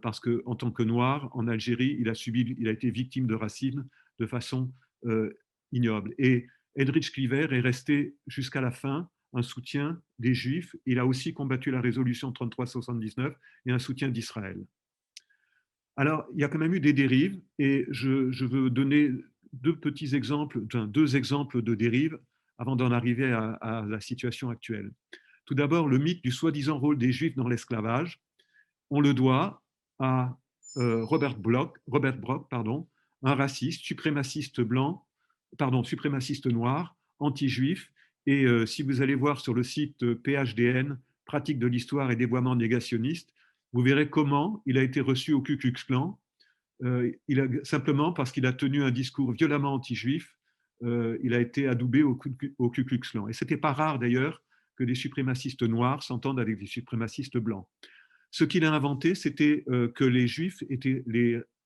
parce qu'en tant que noir, en Algérie, il a été victime de racisme de façon ignoble. Et Eldridge Cleaver est resté jusqu'à la fin un soutien des Juifs. Il a aussi combattu la résolution 3379 et un soutien d'Israël. Alors, il y a quand même eu des dérives et je veux donner deux exemples de dérives avant d'en arriver à la situation actuelle. Tout d'abord, le mythe du soi-disant rôle des Juifs dans l'esclavage. On le doit à Robert Brock, un raciste, suprémaciste noir, anti-juif. Et si vous allez voir sur le site PHDN, Pratique de l'histoire et dévoiement négationniste, vous verrez comment il a été reçu au Ku Klux Klan. Simplement parce qu'il a tenu un discours violemment anti-juif, il a été adoubé au Ku Klux Klan. Et ce n'était pas rare d'ailleurs que des suprémacistes noirs s'entendent avec des suprémacistes blancs. Ce qu'il a inventé, c'était que les Juifs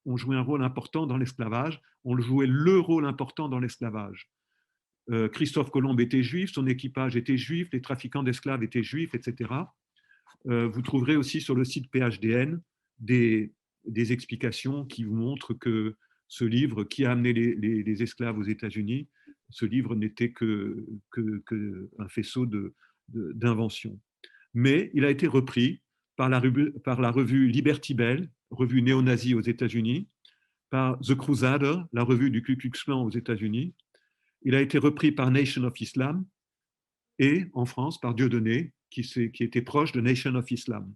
ont joué un rôle important dans l'esclavage, on jouait le rôle important dans l'esclavage. Christophe Colomb était juif, son équipage était juif, les trafiquants d'esclaves étaient juifs, etc. Vous trouverez aussi sur le site PHDN des explications qui vous montrent que ce livre, qui a amené les esclaves aux États-Unis, ce livre n'était qu'un faisceau d'inventions. Mais il a été repris par la revue Liberty Bell, revue néo-nazie aux États-Unis, par The Crusader, la revue du Ku Klux Klan aux États-Unis. Il a été repris par Nation of Islam et en France par Dieudonné, qui était proche de Nation of Islam.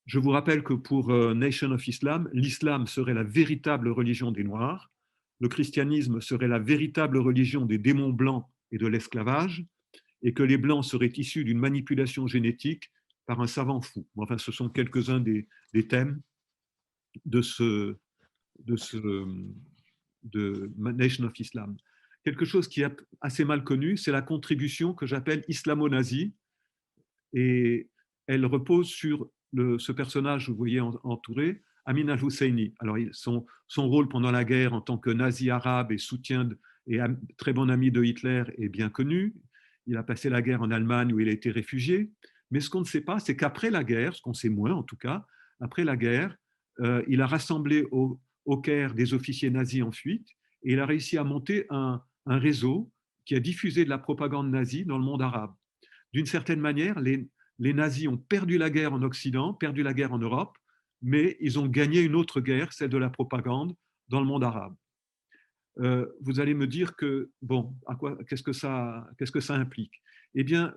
Je vous rappelle que pour Nation of Islam, l'islam serait la véritable religion des Noirs, le christianisme serait la véritable religion des démons blancs et de l'esclavage, et que les blancs seraient issus d'une manipulation génétique par un savant fou. Enfin, ce sont quelques-uns des thèmes de Nation of Islam. Quelque chose qui est assez mal connu, c'est la contribution que j'appelle islamo-nazie, et elle repose sur ce personnage que vous voyez entouré, Amin al-Husseini. Alors, son rôle pendant la guerre en tant que nazi arabe et soutien et très bon ami de Hitler est bien connu. Il a passé la guerre en Allemagne où il a été réfugié. Mais ce qu'on ne sait pas, c'est qu'après la guerre, ce qu'on sait moins en tout cas, après la guerre, il a rassemblé au Caire des officiers nazis en fuite et il a réussi à monter un réseau qui a diffusé de la propagande nazie dans le monde arabe. D'une certaine manière, les nazis ont perdu la guerre en Occident, perdu la guerre en Europe, mais ils ont gagné une autre guerre, celle de la propagande, dans le monde arabe. Vous allez me dire que, bon, qu'est-ce que ça implique? Eh bien,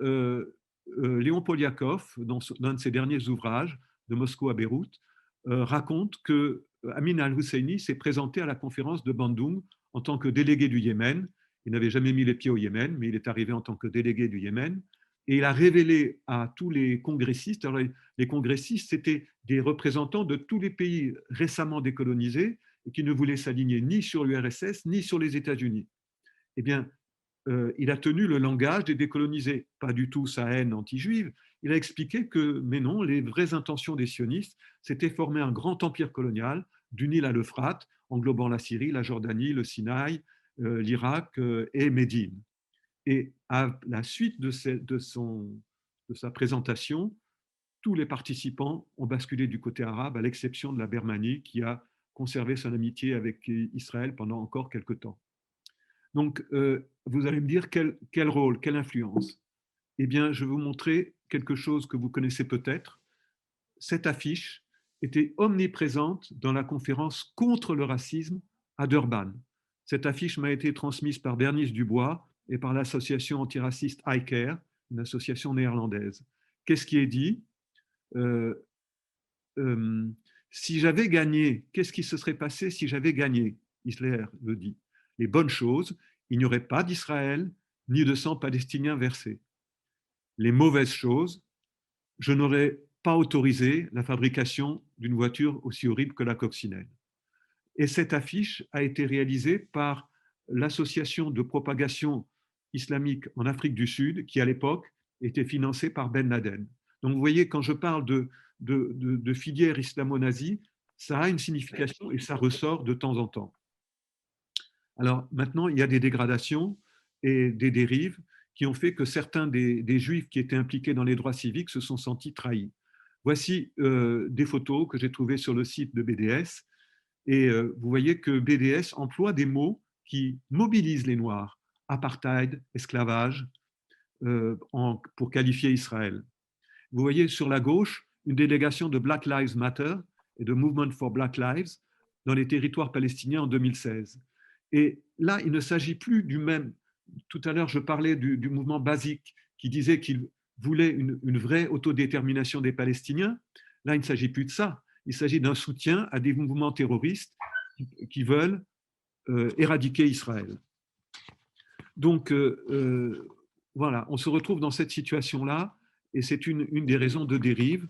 Léon Poliakov, dans l'un de ses derniers ouvrages, de Moscou à Beyrouth, raconte que Amin al-Husseini s'est présenté à la conférence de Bandung en tant que délégué du Yémen. Il n'avait jamais mis les pieds au Yémen, mais il est arrivé en tant que délégué du Yémen. Et il a révélé à tous les congressistes, alors les congressistes, c'était des représentants de tous les pays récemment décolonisés et qui ne voulaient s'aligner ni sur l'URSS ni sur les États-Unis. Eh bien, il a tenu le langage des décolonisés, pas du tout sa haine anti-juive. Il a expliqué que, mais non, les vraies intentions des sionistes, c'était former un grand empire colonial du Nil à l'Euphrate, englobant la Syrie, la Jordanie, le Sinaï, l'Irak et Médine. Et à la suite de sa présentation, tous les participants ont basculé du côté arabe, à l'exception de la Birmanie, qui a conservé son amitié avec Israël pendant encore quelques temps. Donc, vous allez me dire quel rôle, quelle influence? Eh bien, je vais vous montrer quelque chose que vous connaissez peut-être. Cette affiche était omniprésente dans la conférence contre le racisme à Durban. Cette affiche m'a été transmise par Bernice Dubois et par l'association antiraciste iCare, une association néerlandaise. Qu'est-ce qui est dit? Si j'avais gagné, qu'est-ce qui se serait passé si j'avais gagné? Hitler le dit. Les bonnes choses, il n'y aurait pas d'Israël ni de sang palestinien versé. Les mauvaises choses, je n'aurais pas autorisé la fabrication d'une voiture aussi horrible que la coccinelle. Et cette affiche a été réalisée par l'association de propagation islamique en Afrique du Sud, qui à l'époque était financée par Ben Laden. Donc vous voyez, quand je parle de filière islamo-nazie, ça a une signification et ça ressort de temps en temps. Alors maintenant, il y a des dégradations et des dérives qui ont fait que certains des juifs qui étaient impliqués dans les droits civiques se sont sentis trahis. Voici des photos que j'ai trouvées sur le site de BDS. Et vous voyez que BDS emploie des mots qui mobilisent les Noirs, apartheid, esclavage, pour qualifier Israël. Vous voyez sur la gauche une délégation de Black Lives Matter et de Movement for Black Lives dans les territoires palestiniens en 2016. Et là, il ne s'agit plus du même. Tout à l'heure, je parlais du mouvement basique qui disait qu'il voulait une vraie autodétermination des Palestiniens. Là, il ne s'agit plus de ça. Il s'agit d'un soutien à des mouvements terroristes qui veulent éradiquer Israël. Donc, voilà, on se retrouve dans cette situation-là et c'est une des raisons de dérive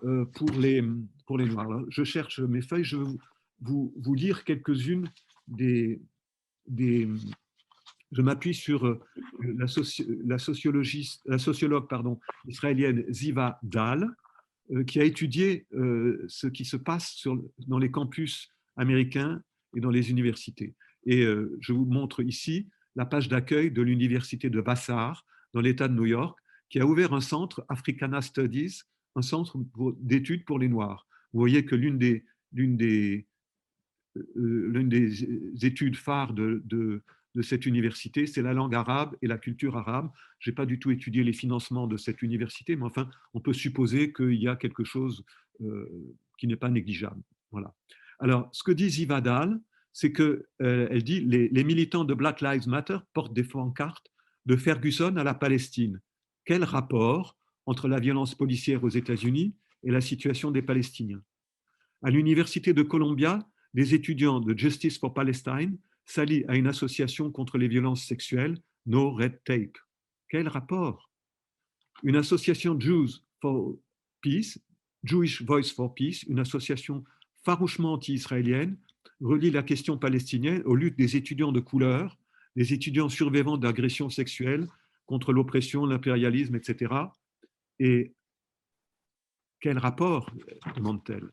pour les Noirs. Alors, je cherche mes feuilles, je vais vous lire quelques-unes je m'appuie sur la sociologue israélienne Ziva Dahl, qui a étudié ce qui se passe dans les campus américains et dans les universités. Et je vous montre ici la page d'accueil de l'université de Vassar, dans l'État de New York, qui a ouvert un centre Africana Studies, un centre d'études pour les Noirs. Vous voyez que l'une des études phares de cette université, c'est la langue arabe et la culture arabe. Je n'ai pas du tout étudié les financements de cette université, mais enfin, on peut supposer qu'il y a quelque chose qui n'est pas négligeable. Voilà. Alors, ce que dit Zivadal, c'est qu'elle dit les militants de Black Lives Matter portent des pancartes de Ferguson à la Palestine. Quel rapport entre la violence policière aux États-Unis et la situation des Palestiniens? À l'Université de Columbia, des étudiants de Justice for Palestine s'allient à une association contre les violences sexuelles, No Red Tape. Quel rapport? Une association Jews for Peace, Jewish Voice for Peace, une association farouchement anti-israélienne, relie la question palestinienne aux luttes des étudiants de couleur, des étudiants survivants d'agressions sexuelles contre l'oppression, l'impérialisme, etc. Et quel rapport, demande-t-elle?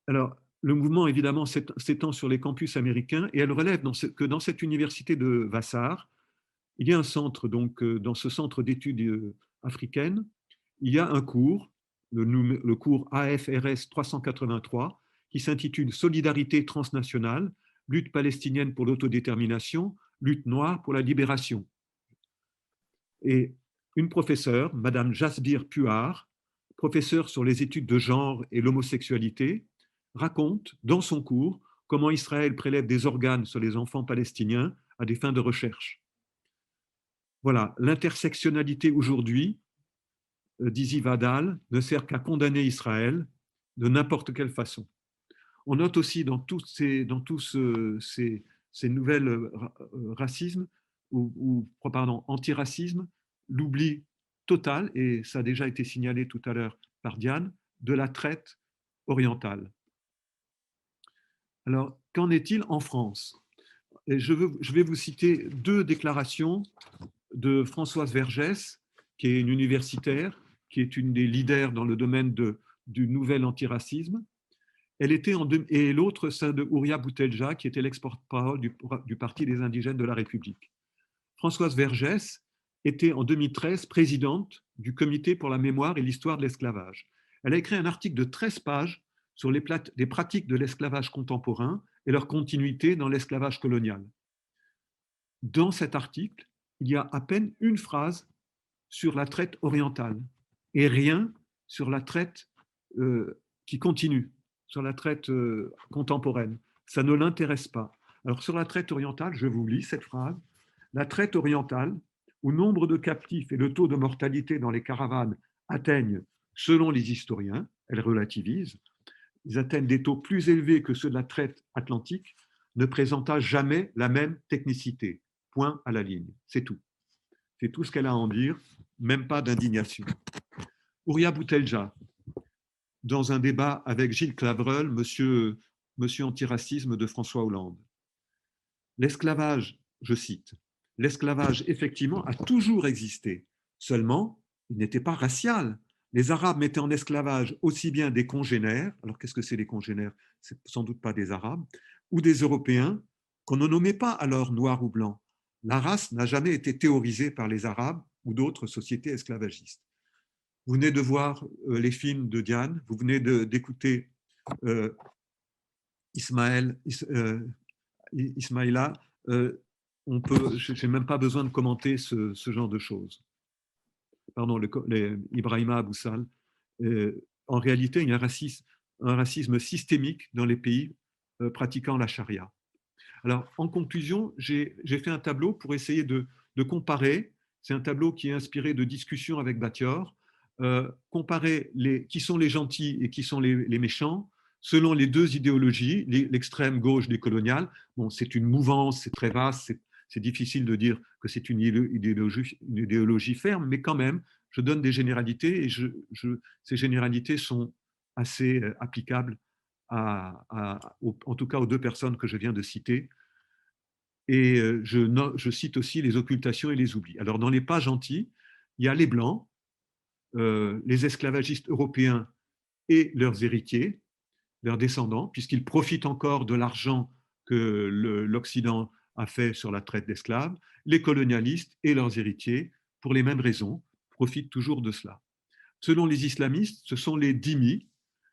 Alors, le mouvement, évidemment, s'étend sur les campus américains et elle relève que dans cette université de Vassar, il y a un centre, donc, dans ce centre d'études africaines, il y a un cours, le cours AFRS 383, qui s'intitule Solidarité transnationale, lutte palestinienne pour l'autodétermination, lutte noire pour la libération. Et une professeure, Madame Jasbir Puar, professeure sur les études de genre et l'homosexualité, raconte dans son cours comment Israël prélève des organes sur les enfants palestiniens à des fins de recherche. Voilà, l'intersectionnalité aujourd'hui, dit Zivadal, ne sert qu'à condamner Israël de n'importe quelle façon. On note aussi dans tous ces nouvelles racismes ou antiracisme, l'oubli total, et ça a déjà été signalé tout à l'heure par Diane, de la traite orientale. Alors, qu'en est-il en France? Et je vais vous citer deux déclarations de Françoise Vergès, qui est une universitaire, qui est une des leaders dans le domaine du nouvel antiracisme. Elle était et l'autre, celle de Ouria Boutelja, qui était l'ex-porte-parole du Parti des indigènes de la République. Françoise Vergès était en 2013 présidente du Comité pour la mémoire et l'histoire de l'esclavage. Elle a écrit un article de 13 pages sur les pratiques de l'esclavage contemporain et leur continuité dans l'esclavage colonial. Dans cet article, il y a à peine une phrase sur la traite orientale et rien sur la traite qui continue, sur la traite contemporaine. Ça ne l'intéresse pas. Alors sur la traite orientale, je vous lis cette phrase. La traite orientale, où nombre de captifs et le taux de mortalité dans les caravanes atteignent, selon les historiens, elle relativise, ils atteignent des taux plus élevés que ceux de la traite atlantique, ne présenta jamais la même technicité. Point à la ligne. C'est tout. C'est tout ce qu'elle a à en dire, même pas d'indignation. Ouria Boutelja, dans un débat avec Gilles Clavreul, monsieur antiracisme de François Hollande. L'esclavage, je cite, l'esclavage effectivement a toujours existé, seulement il n'était pas racial. Les Arabes mettaient en esclavage aussi bien des congénères, alors qu'est-ce que c'est les congénères? C'est sans doute pas des Arabes, ou des Européens qu'on ne nommait pas alors noirs ou blancs. La race n'a jamais été théorisée par les Arabes ou d'autres sociétés esclavagistes. Vous venez de voir les films de Diane, vous venez d'écouter Ismaïla. Je n'ai même pas besoin de commenter ce genre de choses. Pardon, Ibrahima Aboussal. En réalité, il y a un racisme systémique dans les pays pratiquant la charia. Alors, en conclusion, j'ai fait un tableau pour essayer de comparer. C'est un tableau qui est inspiré de discussions avec Batior. Comparer qui sont les gentils et qui sont les méchants selon les deux idéologies, l'extrême gauche décoloniale. Bon, c'est une mouvance, c'est très vaste, c'est difficile de dire que c'est une idéologie ferme, mais quand même, je donne des généralités et ces généralités sont assez applicables en tout cas aux deux personnes que je viens de citer. Et je cite aussi les occultations et les oublis. Alors, dans les pas gentils, il y a les Blancs, les esclavagistes européens et leurs héritiers, leurs descendants, puisqu'ils profitent encore de l'argent que l'Occident a fait sur la traite d'esclaves, les colonialistes et leurs héritiers, pour les mêmes raisons, profitent toujours de cela. Selon les islamistes, ce sont les dhimmis,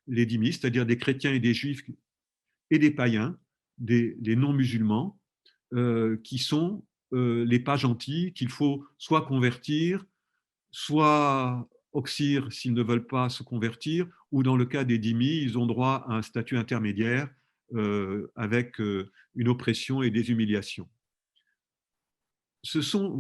c'est-à-dire des chrétiens et des juifs et des païens, des non-musulmans, qui sont les pas gentils, qu'il faut soit convertir, soit oxyre s'ils ne veulent pas se convertir, ou dans le cas des dhimmis, ils ont droit à un statut intermédiaire avec une oppression et des humiliations. Cette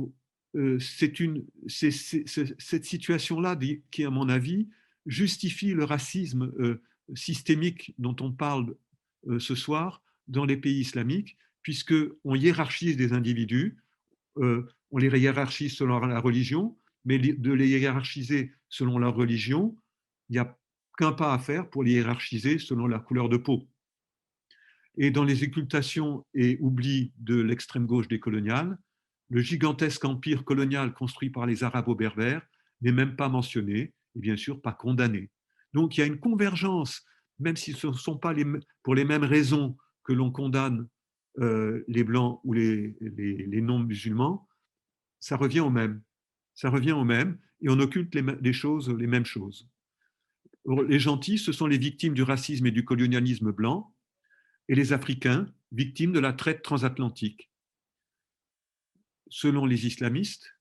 situation-là qui, à mon avis, justifie le racisme systémique dont on parle ce soir dans les pays islamiques, puisqu'on hiérarchise des individus, on les hiérarchise selon la religion, mais de les hiérarchiser selon leur religion, il n'y a qu'un pas à faire pour les hiérarchiser selon la couleur de peau. Et dans les occultations et oublis de l'extrême gauche décoloniale, le gigantesque empire colonial construit par les Arabo-Berbères n'est même pas mentionné et bien sûr pas condamné. Donc il y a une convergence, même si ce ne sont pas pour les mêmes raisons que l'on condamne les Blancs ou les non-musulmans, ça revient au même. Ça revient au même et on occulte les mêmes choses. Les gentils, ce sont les victimes du racisme et du colonialisme blanc, et les Africains, victimes de la traite transatlantique. Selon les islamistes,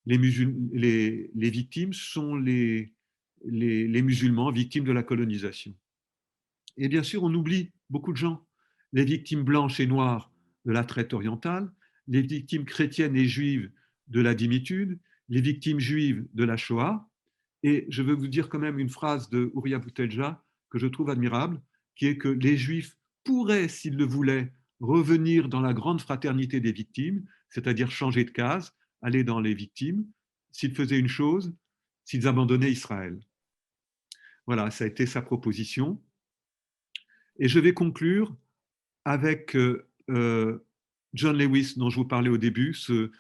les victimes sont les musulmans, victimes de la colonisation. Et bien sûr, on oublie beaucoup de gens. Les victimes blanches et noires de la traite orientale, les victimes chrétiennes et juives de la dhimmitude, les victimes juives de la Shoah. Et je veux vous dire quand même une phrase de Ouria Boutelja que je trouve admirable, qui est que les Juifs pourraient, s'ils le voulaient, revenir dans la grande fraternité des victimes, c'est-à-dire changer de case, aller dans les victimes, s'ils faisaient une chose, s'ils abandonnaient Israël. Voilà, ça a été sa proposition. Et je vais conclure avec John Lewis, dont je vous parlais au début, ce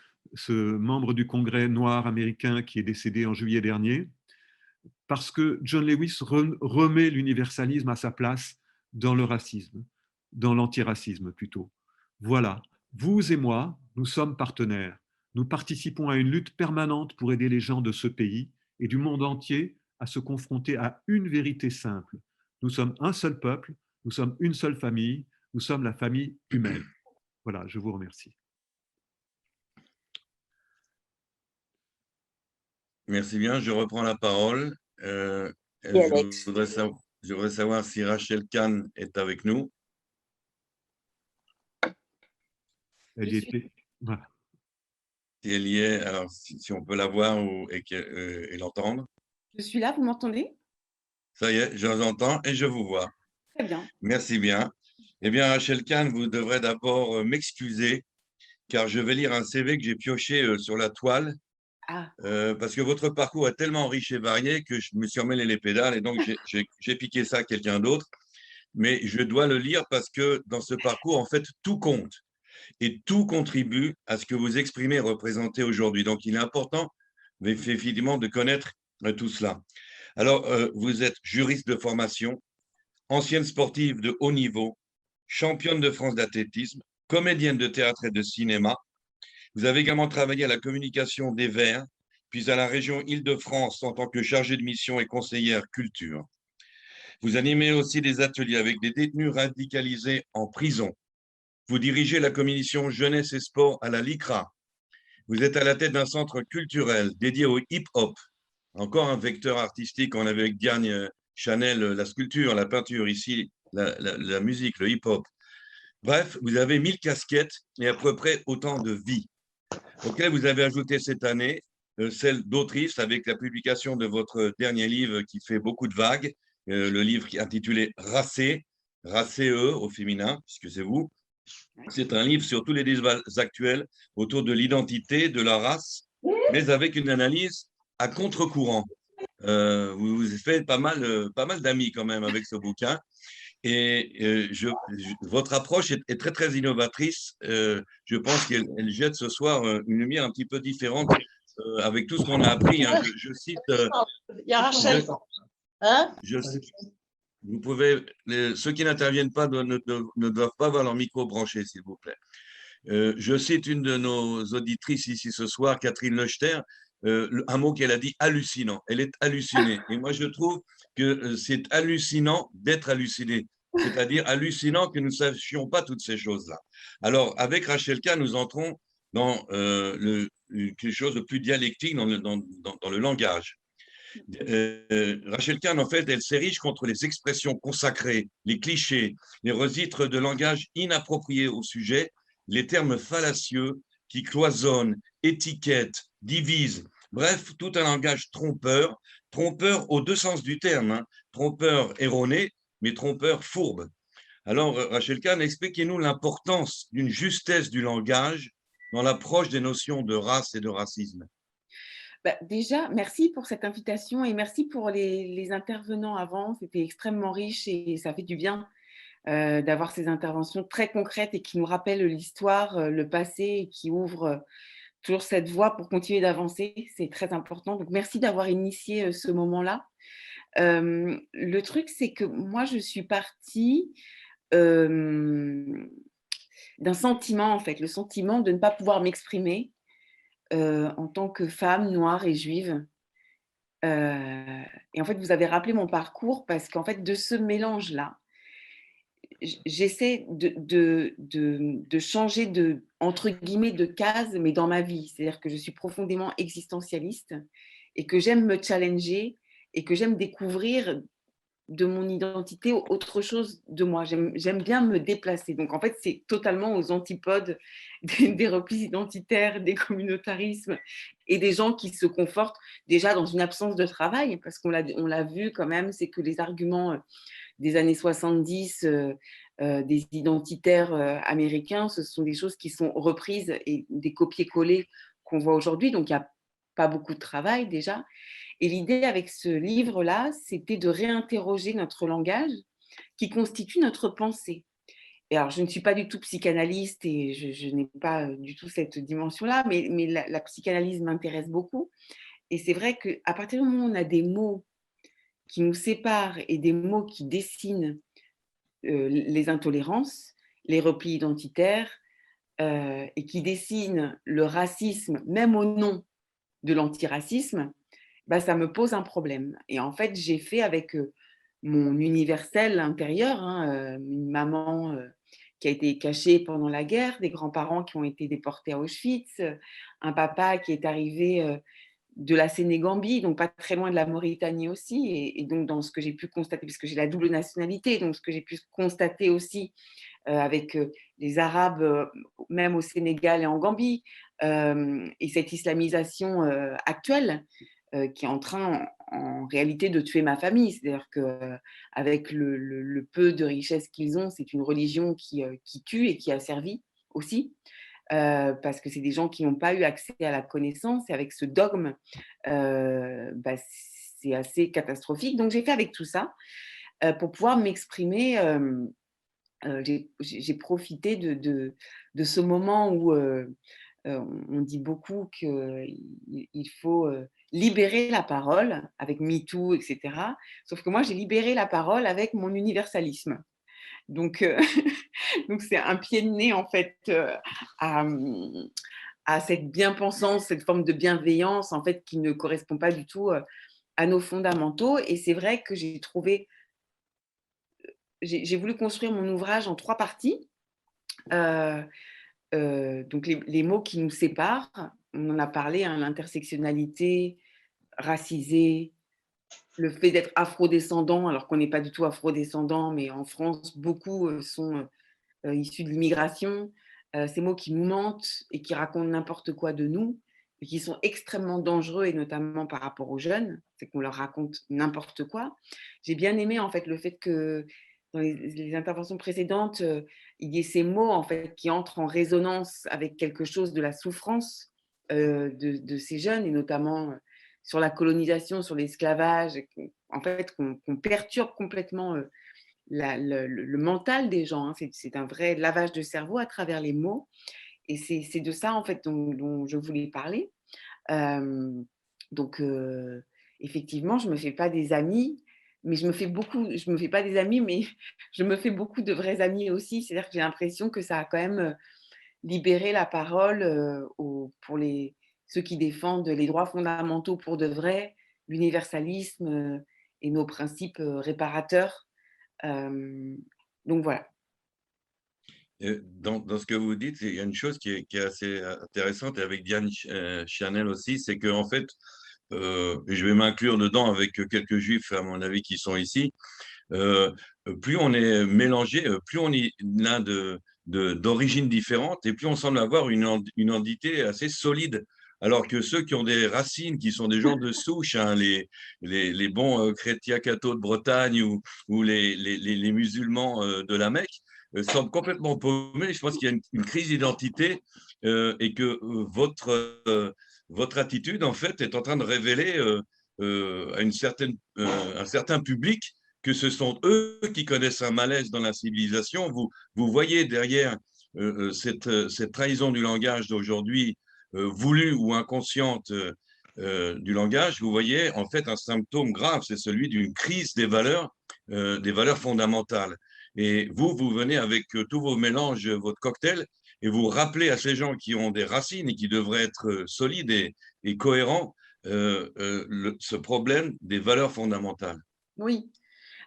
membre du Congrès noir américain qui est décédé en juillet dernier, parce que John Lewis remet l'universalisme à sa place dans le racisme, dans l'antiracisme plutôt. Voilà, vous et moi, nous sommes partenaires. Nous participons à une lutte permanente pour aider les gens de ce pays et du monde entier à se confronter à une vérité simple. Nous sommes un seul peuple, nous sommes une seule famille, nous sommes la famille humaine. Voilà, je vous remercie. Merci bien, je reprends la parole. Je voudrais savoir si Rachel Kahn est avec nous. Elle y était. Voilà. Si elle y est, alors si on peut la voir et l'entendre. Je suis là, vous m'entendez? Ça y est, je vous entends et je vous vois. Très bien. Merci bien. Eh bien, Rachel Kahn, vous devrez d'abord m'excuser, car je vais lire un CV que j'ai pioché sur la toile, parce que votre parcours est tellement riche et varié que je me suis emmêlé les pédales et donc j'ai piqué ça à quelqu'un d'autre. Mais je dois le lire parce que dans ce parcours, en fait, tout compte et tout contribue à ce que vous exprimez et représentez aujourd'hui. Donc, il est important, effectivement, de connaître tout cela. Alors, vous êtes juriste de formation, ancienne sportive de haut niveau, championne de France d'athlétisme, comédienne de théâtre et de cinéma. Vous avez également travaillé à la communication des Verts, puis à la région Île-de-France en tant que chargée de mission et conseillère culture. Vous animez aussi des ateliers avec des détenus radicalisés en prison. Vous dirigez la commission jeunesse et sport à la LICRA. Vous êtes à la tête d'un centre culturel dédié au hip-hop. Encore un vecteur artistique, on avait avec Diane Chanel la sculpture, la peinture, ici la musique, le hip-hop. Bref, vous avez 1000 casquettes et à peu près autant de vies, auxquelles vous avez ajouté cette année celle d'autrice avec la publication de votre dernier livre qui fait beaucoup de vagues, le livre qui est intitulé Racé, Racé-e au féminin, puisque c'est vous. C'est un livre sur tous les débats actuels autour de l'identité, de la race, mais avec une analyse à contre-courant. Vous faites pas mal d'amis quand même avec ce bouquin. Et votre approche est très, très innovatrice. Je pense qu'elle jette ce soir une lumière un petit peu différente avec tout ce qu'on a appris. Hein. Je cite… Il y a Rachel. Hein? Vous pouvez… ceux qui n'interviennent pas ne doivent pas avoir leur micro branché, s'il vous plaît. Je cite une de nos auditrices ici ce soir, Catherine Lechter, un mot qu'elle a dit, hallucinant. Elle est hallucinée. Et moi, je trouve que c'est hallucinant d'être halluciné. C'est-à-dire hallucinant que nous ne sachions pas toutes ces choses-là. Alors, avec Rachel Kahn, nous entrons dans quelque chose de plus dialectique dans le langage. Rachel Kahn, en fait, elle s'érige contre les expressions consacrées, les clichés, les registres de langage inappropriés au sujet, les termes fallacieux qui cloisonnent, étiquettent, divisent. Bref, tout un langage trompeur, trompeur aux deux sens du terme, hein. Trompeur erroné, mais trompeur fourbe. Alors, Rachel Kahn, expliquez-nous l'importance d'une justesse du langage dans l'approche des notions de race et de racisme. Bah, déjà, merci pour cette invitation et merci pour les intervenants avant. C'était extrêmement riche et ça fait du bien d'avoir ces interventions très concrètes et qui nous rappellent l'histoire, le passé et qui ouvrent toujours cette voie pour continuer d'avancer. C'est très important. Donc, merci d'avoir initié ce moment-là. Le truc, c'est que moi, je suis partie d'un sentiment, en fait, le sentiment de ne pas pouvoir m'exprimer en tant que femme noire et juive. Et en fait, vous avez rappelé mon parcours parce qu'en fait, de ce mélange-là, j'essaie de changer de, entre guillemets, de case, mais dans ma vie. C'est-à-dire que je suis profondément existentialiste et que j'aime me challenger et que j'aime découvrir de mon identité autre chose de moi. J'aime bien me déplacer. Donc, en fait, c'est totalement aux antipodes des replis identitaires, des communautarismes et des gens qui se confortent déjà dans une absence de travail, parce qu'on l'a vu quand même, c'est que les arguments des années 70 des identitaires américains, ce sont des choses qui sont reprises et des copier-coller qu'on voit aujourd'hui. Donc, il n'y a pas beaucoup de travail déjà. Et l'idée avec ce livre-là, c'était de réinterroger notre langage qui constitue notre pensée. Et alors, je ne suis pas du tout psychanalyste et je n'ai pas du tout cette dimension-là, mais la psychanalyse m'intéresse beaucoup. Et c'est vrai qu'à partir du moment où on a des mots qui nous séparent et des mots qui dessinent les intolérances, les replis identitaires et qui dessinent le racisme, même au nom de l'antiracisme, bah, ça me pose un problème. Et en fait, j'ai fait avec mon universel intérieur, hein, une maman qui a été cachée pendant la guerre, des grands-parents qui ont été déportés à Auschwitz, un papa qui est arrivé de la Sénégambie, donc pas très loin de la Mauritanie aussi, et donc dans ce que j'ai pu constater, puisque j'ai la double nationalité, donc ce que j'ai pu constater aussi avec les Arabes, même au Sénégal et en Gambie, et cette islamisation actuelle, qui est en train en réalité de tuer ma famille. C'est-à-dire qu'avec le peu de richesse qu'ils ont, c'est une religion qui tue et qui a servi aussi, parce que c'est des gens qui n'ont pas eu accès à la connaissance et avec ce dogme, bah, c'est assez catastrophique. Donc j'ai fait avec tout ça pour pouvoir m'exprimer. J'ai profité de ce moment où on dit beaucoup qu'il faut libérer la parole avec MeToo, etc. Sauf que moi, j'ai libéré la parole avec mon universalisme. Donc, donc c'est un pied de nez, en fait, à cette bien-pensance, cette forme de bienveillance, en fait, qui ne correspond pas du tout à nos fondamentaux. Et c'est vrai que j'ai voulu construire mon ouvrage en 3 parties. Donc les mots qui nous séparent, on en a parlé, hein, l'intersectionnalité, racisé, le fait d'être afrodescendant, alors qu'on n'est pas du tout afrodescendant, mais en France, beaucoup sont issus de l'immigration. Ces mots qui nous mentent et qui racontent n'importe quoi de nous, et qui sont extrêmement dangereux, et notamment par rapport aux jeunes, c'est qu'on leur raconte n'importe quoi. J'ai bien aimé en fait le fait que dans les interventions précédentes, il y ait ces mots en fait qui entrent en résonance avec quelque chose de la souffrance de ces jeunes, et notamment sur la colonisation, sur l'esclavage, en fait qu'on perturbe complètement le mental des gens. Hein. C'est un vrai lavage de cerveau à travers les mots. Et c'est de ça, en fait, dont je voulais parler. Donc, effectivement, je ne me fais pas des amis, mais je me fais pas des amis, mais je me fais beaucoup de vrais amis aussi. C'est-à-dire que j'ai l'impression que ça a quand même libéré la parole pour ceux qui défendent les droits fondamentaux pour de vrai, l'universalisme et nos principes réparateurs. Donc voilà. Dans ce que vous dites, il y a une chose qui est assez intéressante, et avec Diane Chanel aussi, c'est qu'en fait, et je vais m'inclure dedans avec quelques juifs, à mon avis, qui sont ici, plus on est mélangé, plus on est l'un d'origines différentes, et plus on semble avoir une entité assez solide. Alors que ceux qui ont des racines, qui sont des gens de souche, hein, les bons chrétiens cathos de Bretagne ou les musulmans de la Mecque, semblent complètement paumés. Je pense qu'il y a une crise d'identité et que votre attitude, en fait, est en train de révéler à un certain public que ce sont eux qui connaissent un malaise dans la civilisation. Vous voyez derrière cette trahison du langage d'aujourd'hui, voulue ou inconsciente du langage, vous voyez en fait un symptôme grave, c'est celui d'une crise des valeurs fondamentales. Et vous venez avec tous vos mélanges, votre cocktail, et vous rappelez à ces gens qui ont des racines et qui devraient être solides et cohérents ce problème des valeurs fondamentales. Oui.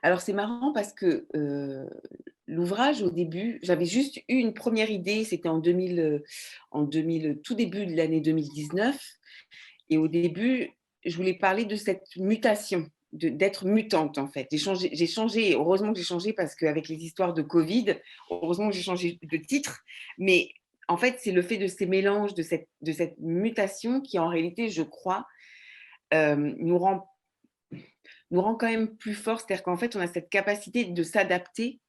Alors c'est marrant parce que l'ouvrage, au début, j'avais juste eu une première idée, c'était en 2000, tout début de l'année 2019. Et au début, je voulais parler de cette mutation, d'être mutante en fait. J'ai changé, heureusement que j'ai changé parce qu'avec les histoires de Covid, heureusement que j'ai changé de titre. Mais en fait, c'est le fait de ces mélanges, de cette mutation qui en réalité, je crois, nous rend quand même plus forts. C'est-à-dire qu'en fait, on a cette capacité de s'adapter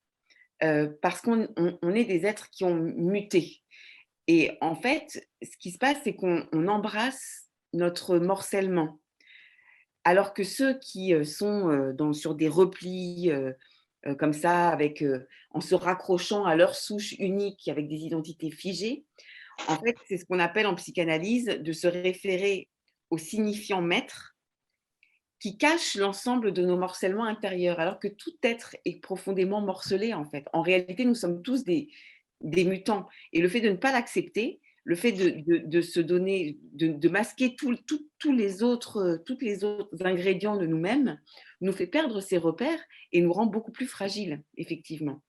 parce qu'on est des êtres qui ont muté. Et en fait, ce qui se passe, c'est qu'on embrasse notre morcellement. Alors que ceux qui sont sur des replis comme ça, en se raccrochant à leur souche unique, avec des identités figées, en fait, c'est ce qu'on appelle en psychanalyse de se référer au signifiant maître qui cache l'ensemble de nos morcellements intérieurs, alors que tout être est profondément morcelé, en fait. En réalité, nous sommes tous des mutants. Et le fait de ne pas l'accepter, le fait de se donner, de masquer tous les autres ingrédients de nous-mêmes, nous fait perdre ses repères et nous rend beaucoup plus fragiles, effectivement.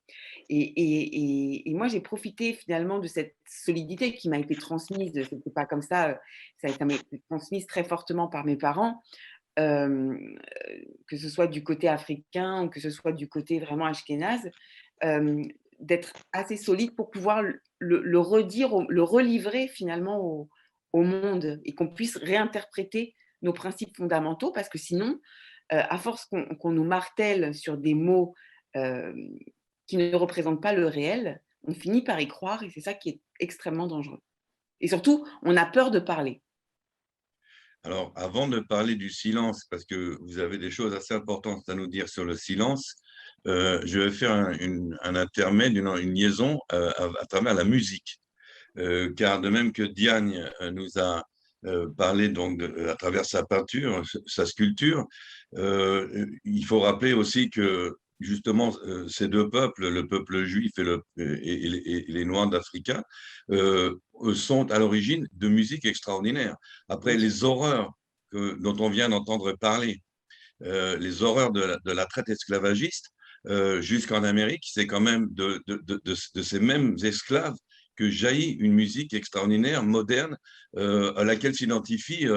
Et moi, j'ai profité finalement de cette solidité qui m'a été transmise, c'était pas comme ça m'a été transmise très fortement par mes parents, que ce soit du côté africain ou que ce soit du côté vraiment ashkénaze, d'être assez solide pour pouvoir le redire, le relivrer finalement au monde et qu'on puisse réinterpréter nos principes fondamentaux parce que sinon, à force qu'on nous martèle sur des mots qui ne représentent pas le réel, on finit par y croire et c'est ça qui est extrêmement dangereux. Et surtout, on a peur de parler. Alors, avant de parler du silence, parce que vous avez des choses assez importantes à nous dire sur le silence, je vais faire un intermède, une liaison à travers la musique. Car de même que Diagne nous a parlé donc à travers sa peinture, sa sculpture, il faut rappeler aussi que justement ces deux peuples, le peuple juif et les Noirs d'Afrique, sont à l'origine de musique extraordinaire. Après les horreurs dont on vient d'entendre parler, les horreurs de la traite esclavagiste, jusqu'en Amérique, c'est quand même de ces mêmes esclaves que jaillit une musique extraordinaire, moderne, à laquelle s'identifient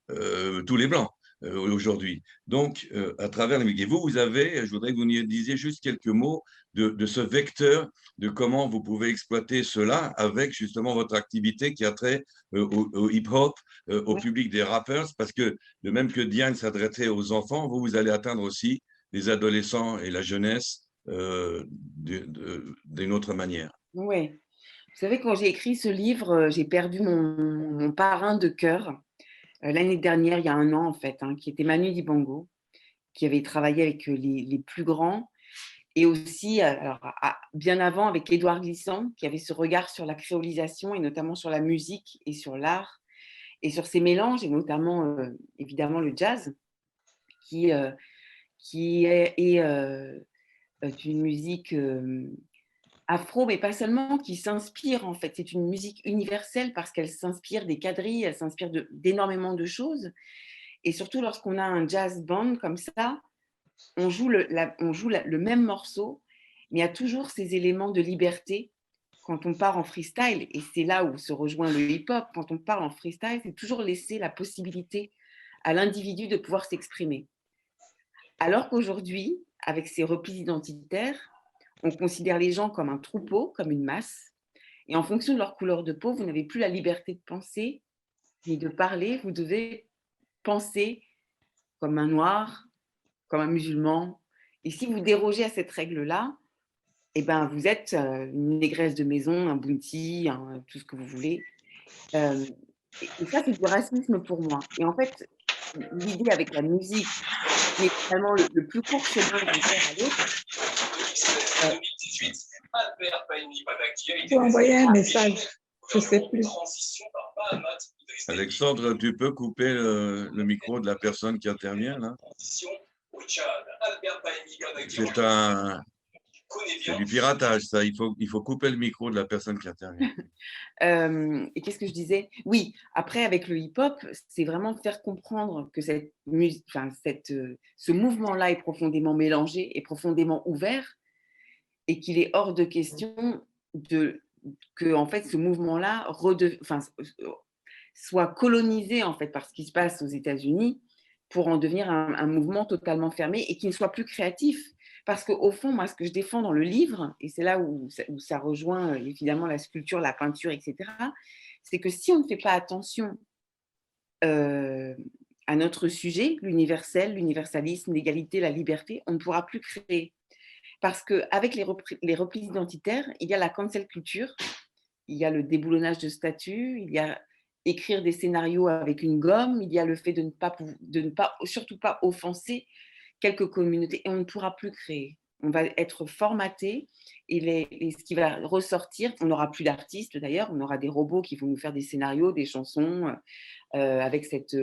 tous les Blancs aujourd'hui. Donc, à travers la musique. Et vous avez, je voudrais que vous nous disiez juste quelques mots de ce vecteur, de comment vous pouvez exploiter cela avec justement votre activité qui a trait au hip-hop, au public des rappers, parce que de même que Diane s'adressait aux enfants, vous allez atteindre aussi les adolescents et la jeunesse d'une autre manière. Oui. Vous savez, quand j'ai écrit ce livre, j'ai perdu mon parrain de cœur l'année dernière, il y a un an en fait, qui était Manu Dibango, qui avait travaillé avec les plus grands et aussi, alors, bien avant, avec Édouard Glissant, qui avait ce regard sur la créolisation et notamment sur la musique et sur l'art et sur ces mélanges et notamment évidemment le jazz qui est une musique afro, mais pas seulement, qui s'inspire en fait. C'est une musique universelle parce qu'elle s'inspire des quadrilles, elle s'inspire d'énormément de choses. Et surtout lorsqu'on a un jazz band comme ça, on joue le même morceau, mais il y a toujours ces éléments de liberté quand on part en freestyle. Et c'est là où se rejoint le hip-hop. Quand on part en freestyle, c'est toujours laisser la possibilité à l'individu de pouvoir s'exprimer. Alors qu'aujourd'hui, avec ces replis identitaires, on considère les gens comme un troupeau, comme une masse, et en fonction de leur couleur de peau, vous n'avez plus la liberté de penser ni de parler, vous devez penser comme un noir, comme un musulman. Et si vous dérogez à cette règle-là, eh ben, vous êtes une négresse de maison, un bounty, tout ce que vous voulez. Et ça, c'est du racisme pour moi. Et en fait, l'idée avec la musique, qui est finalement le plus court chemin d'un terre à l'autre. Tu as envoyé un message, je ne sais plus. Alexandre, tu peux couper le micro de la personne qui intervient là? C'est du piratage, ça. Il faut couper le micro de la personne qui intervient. Et qu'est-ce que je disais? Oui, après, avec le hip-hop, c'est vraiment faire comprendre que ce mouvement-là est profondément mélangé et profondément ouvert et qu'il est hors de question que en fait, ce mouvement-là soit colonisé en fait, par ce qui se passe aux États-Unis pour en devenir un mouvement totalement fermé et qui ne soit plus créatif. Parce qu'au fond, moi, ce que je défends dans le livre, et c'est là où ça rejoint évidemment la sculpture, la peinture, etc., c'est que si on ne fait pas attention à notre sujet, l'universel, l'universalisme, l'égalité, la liberté, on ne pourra plus créer. Parce qu'avec les replis identitaires, il y a la cancel culture, il y a le déboulonnage de statuts, il y a écrire des scénarios avec une gomme, il y a le fait de ne pas surtout pas offenser quelques communautés, et on ne pourra plus créer. On va être formaté, et ce qui va ressortir, on n'aura plus d'artistes d'ailleurs, on aura des robots qui vont nous faire des scénarios, des chansons, avec cette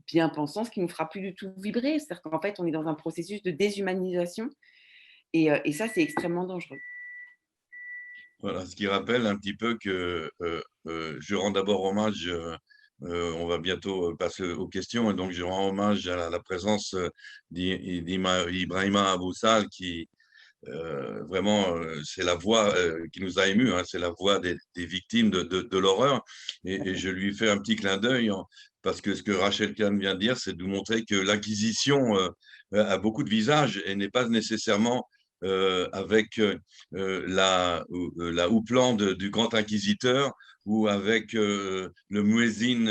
bien-pensance qui ne nous fera plus du tout vibrer. C'est-à-dire qu'en fait, on est dans un processus de déshumanisation, et ça, c'est extrêmement dangereux. Voilà, ce qui rappelle un petit peu que je rends d'abord hommage, on va bientôt passer aux questions, et donc je rends hommage à la présence d'Ibrahima Aboussal, qui vraiment, c'est la voix qui nous a émus, hein, c'est la voix des victimes de l'horreur, et je lui fais un petit clin d'œil, parce que ce que Rachel Kahn vient de dire, c'est de nous montrer que l'Inquisition a beaucoup de visages et n'est pas nécessairement avec la houppelande du grand inquisiteur ou avec le muezzin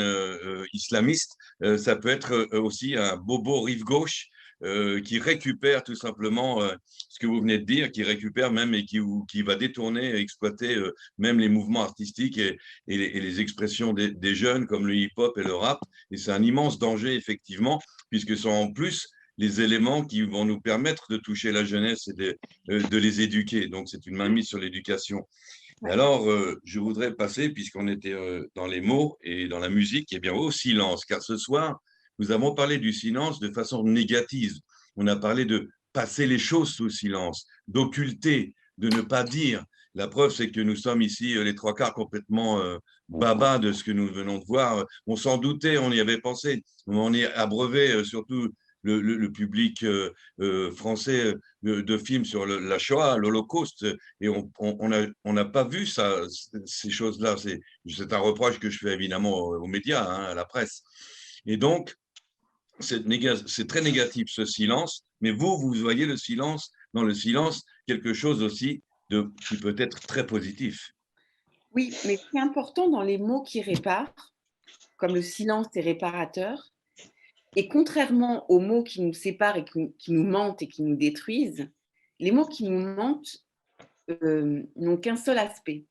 islamiste. Ça peut être aussi un bobo rive gauche qui récupère tout simplement ce que vous venez de dire, qui récupère même et qui va détourner et exploiter même les mouvements artistiques et les expressions des jeunes comme le hip-hop et le rap. Et c'est un immense danger, effectivement, puisque ce sont en plus les éléments qui vont nous permettre de toucher la jeunesse et de les éduquer. Donc, c'est une mainmise sur l'éducation. Alors, je voudrais passer, puisqu'on était dans les mots et dans la musique, eh bien, au silence, car ce soir, nous avons parlé du silence de façon négative. On a parlé de passer les choses sous silence, d'occulter, de ne pas dire. La preuve, c'est que nous sommes ici, les trois quarts, complètement baba de ce que nous venons de voir. On s'en doutait, on y avait pensé. On est abreuvé, surtout le public français, de films sur la Shoah, l'Holocauste, et on n'a pas vu ça, ces choses-là. C'est un reproche que je fais évidemment aux médias, hein, à la presse. Et donc, c'est très négatif, ce silence, mais vous voyez dans le silence quelque chose aussi qui peut être très positif. Oui, mais ce qui est important dans les mots qui réparent, comme le silence est réparateur, et contrairement aux mots qui nous séparent et qui nous mentent et qui nous détruisent, les mots qui nous mentent n'ont qu'un seul aspect,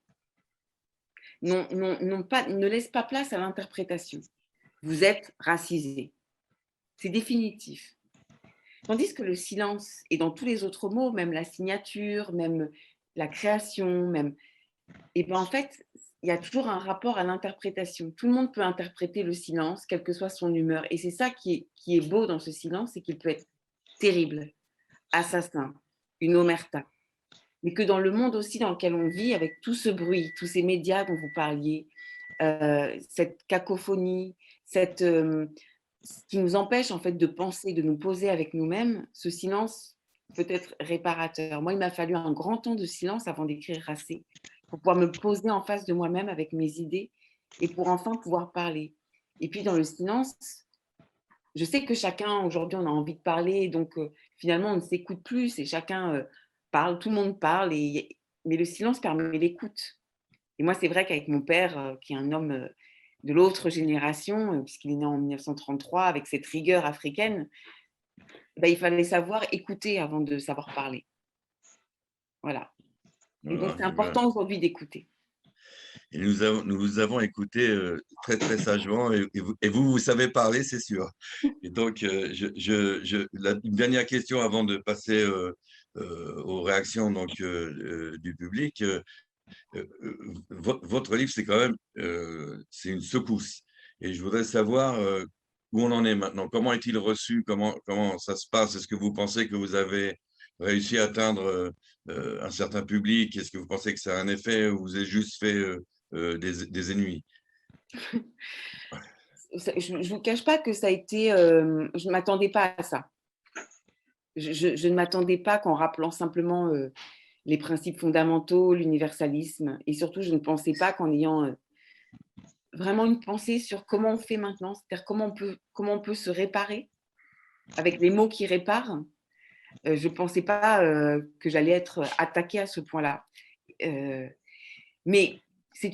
ne laissent pas place à l'interprétation. Vous êtes racisé. C'est définitif. Tandis que le silence, et dans tous les autres mots, même la signature, même la création, même, et bien en fait, il y a toujours un rapport à l'interprétation. Tout le monde peut interpréter le silence, quelle que soit son humeur. Et c'est ça qui est beau dans ce silence, c'est qu'il peut être terrible, assassin, une omerta. Mais que dans le monde aussi dans lequel on vit, avec tout ce bruit, tous ces médias dont vous parliez, cette cacophonie, ce qui nous empêche en fait de penser, de nous poser avec nous-mêmes, ce silence peut être réparateur. Moi, il m'a fallu un grand temps de silence avant d'écrire Racé, pour pouvoir me poser en face de moi-même avec mes idées et pour enfin pouvoir parler. Et puis dans le silence, je sais que chacun, aujourd'hui, on a envie de parler, donc finalement, on ne s'écoute plus et chacun parle, tout le monde parle, mais le silence permet l'écoute. Et moi, c'est vrai qu'avec mon père, qui est un homme de l'autre génération, puisqu'il est né en 1933, avec cette rigueur africaine, bah, il fallait savoir écouter avant de savoir parler. Voilà. Et donc, Voilà, c'est et ben, important aujourd'hui d'écouter. et nous vous avons écouté très, très sagement et vous savez parler, c'est sûr. Et donc, une dernière question avant de passer aux réactions donc, du public. Votre livre, c'est quand même c'est une secousse. Et je voudrais savoir où on en est maintenant. Comment est-il reçu? Comment ça se passe? Est-ce que vous pensez que vous avez réussi à atteindre un certain public? Est-ce que vous pensez que ça a un effet ou vous avez juste fait des ennemis? Je ne vous cache pas que ça a été... je ne m'attendais pas à ça. Je ne m'attendais pas qu'en rappelant simplement les principes fondamentaux, l'universalisme, et surtout, je ne pensais pas qu'en ayant vraiment une pensée sur comment on fait maintenant, c'est-à-dire comment on peut se réparer avec les mots qui réparent. Je ne pensais pas que j'allais être attaquée à ce point-là. Mais c'est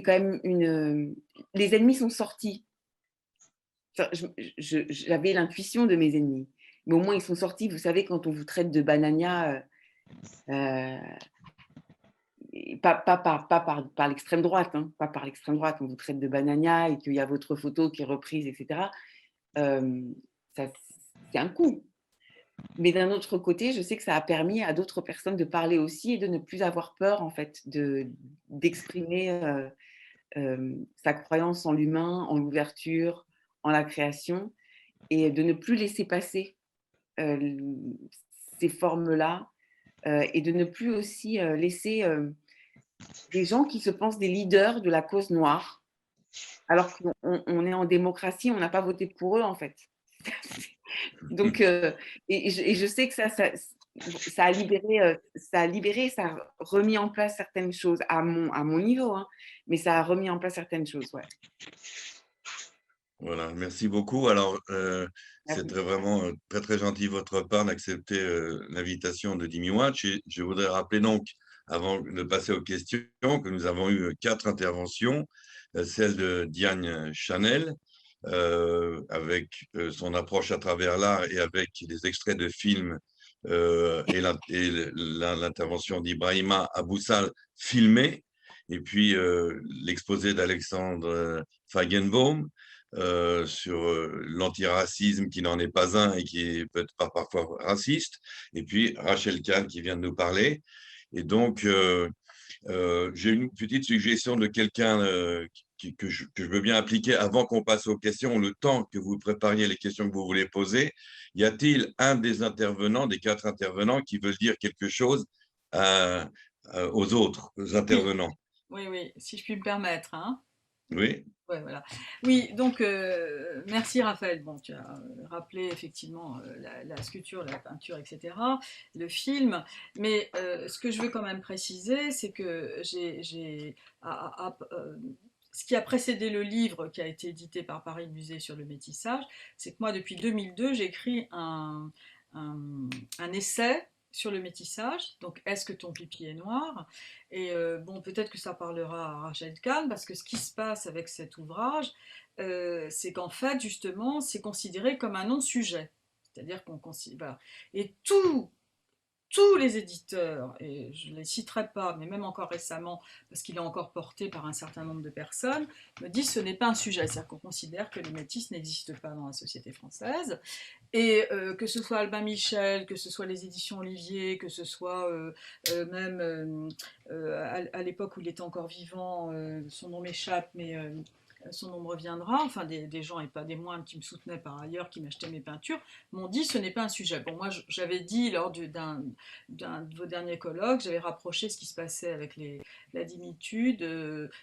quand même une... les ennemis sont sortis. Enfin, j'avais l'intuition de mes ennemis. Mais au moins, ils sont sortis. Vous savez, quand on vous traite de banania, pas par l'extrême droite, hein, pas par l'extrême droite, on vous traite de banania et qu'il y a votre photo qui est reprise, etc. C'est un coup. Mais d'un autre côté, je sais que ça a permis à d'autres personnes de parler aussi et de ne plus avoir peur, en fait, d'exprimer sa croyance en l'humain, en l'ouverture, en la création, et de ne plus laisser passer ces formes-là, et de ne plus aussi laisser des gens qui se pensent des leaders de la cause noire, alors qu'on est en démocratie, on n'a pas voté pour eux, en fait. Donc, et je sais que ça a libéré, ça a remis en place certaines choses à mon niveau, hein, mais ça a remis en place certaines choses, ouais. Voilà, merci beaucoup. Alors, c'est vraiment très, très gentil de votre part d'accepter l'invitation de Dimi Watch. Et je voudrais rappeler donc, avant de passer aux questions, que nous avons eu 4 interventions. Celle de Diane Chanel, avec son approche à travers l'art et avec les extraits de films et l'intervention d'Ibrahima Aboussal filmée, et puis l'exposé d'Alexandre Feigenbaum sur l'antiracisme qui n'en est pas un et qui peut être parfois raciste, et puis Rachel Kahn qui vient de nous parler. Et donc, j'ai une petite suggestion de quelqu'un que je veux bien appliquer avant qu'on passe aux questions, le temps que vous prépariez les questions que vous voulez poser. Y a-t-il un des intervenants, des 4 intervenants, qui veut dire quelque chose aux autres intervenants? Oui, oui, si je puis me permettre, hein. Oui. Ouais, voilà. Oui, donc merci Raphaël. Bon, tu as rappelé effectivement la sculpture, la peinture, etc., le film. Mais ce que je veux quand même préciser, c'est que ce qui a précédé le livre qui a été édité par Paris Musée sur le métissage, c'est que moi, depuis 2002, j'écris un essai sur le métissage, donc est-ce que ton pipi est noir? Et bon, peut-être que ça parlera à Rachel Kahn, parce que ce qui se passe avec cet ouvrage, c'est qu'en fait, justement, c'est considéré comme un non-sujet. C'est-à-dire qu'on considère... Voilà. Et tous les éditeurs, et je ne les citerai pas, mais même encore récemment, parce qu'il est encore porté par un certain nombre de personnes, me disent que ce n'est pas un sujet. C'est-à-dire qu'on considère que les métis n'existent pas dans la société française. Et que ce soit Albin Michel, que ce soit les éditions Olivier, que ce soit même à l'époque où il était encore vivant, son nom m'échappe, mais son nom me reviendra, enfin des gens et pas des moindres qui me soutenaient par ailleurs, qui m'achetaient mes peintures, m'ont dit ce n'est pas un sujet. Bon, moi j'avais dit lors d'un de vos derniers colloques, j'avais rapproché ce qui se passait avec la dimitude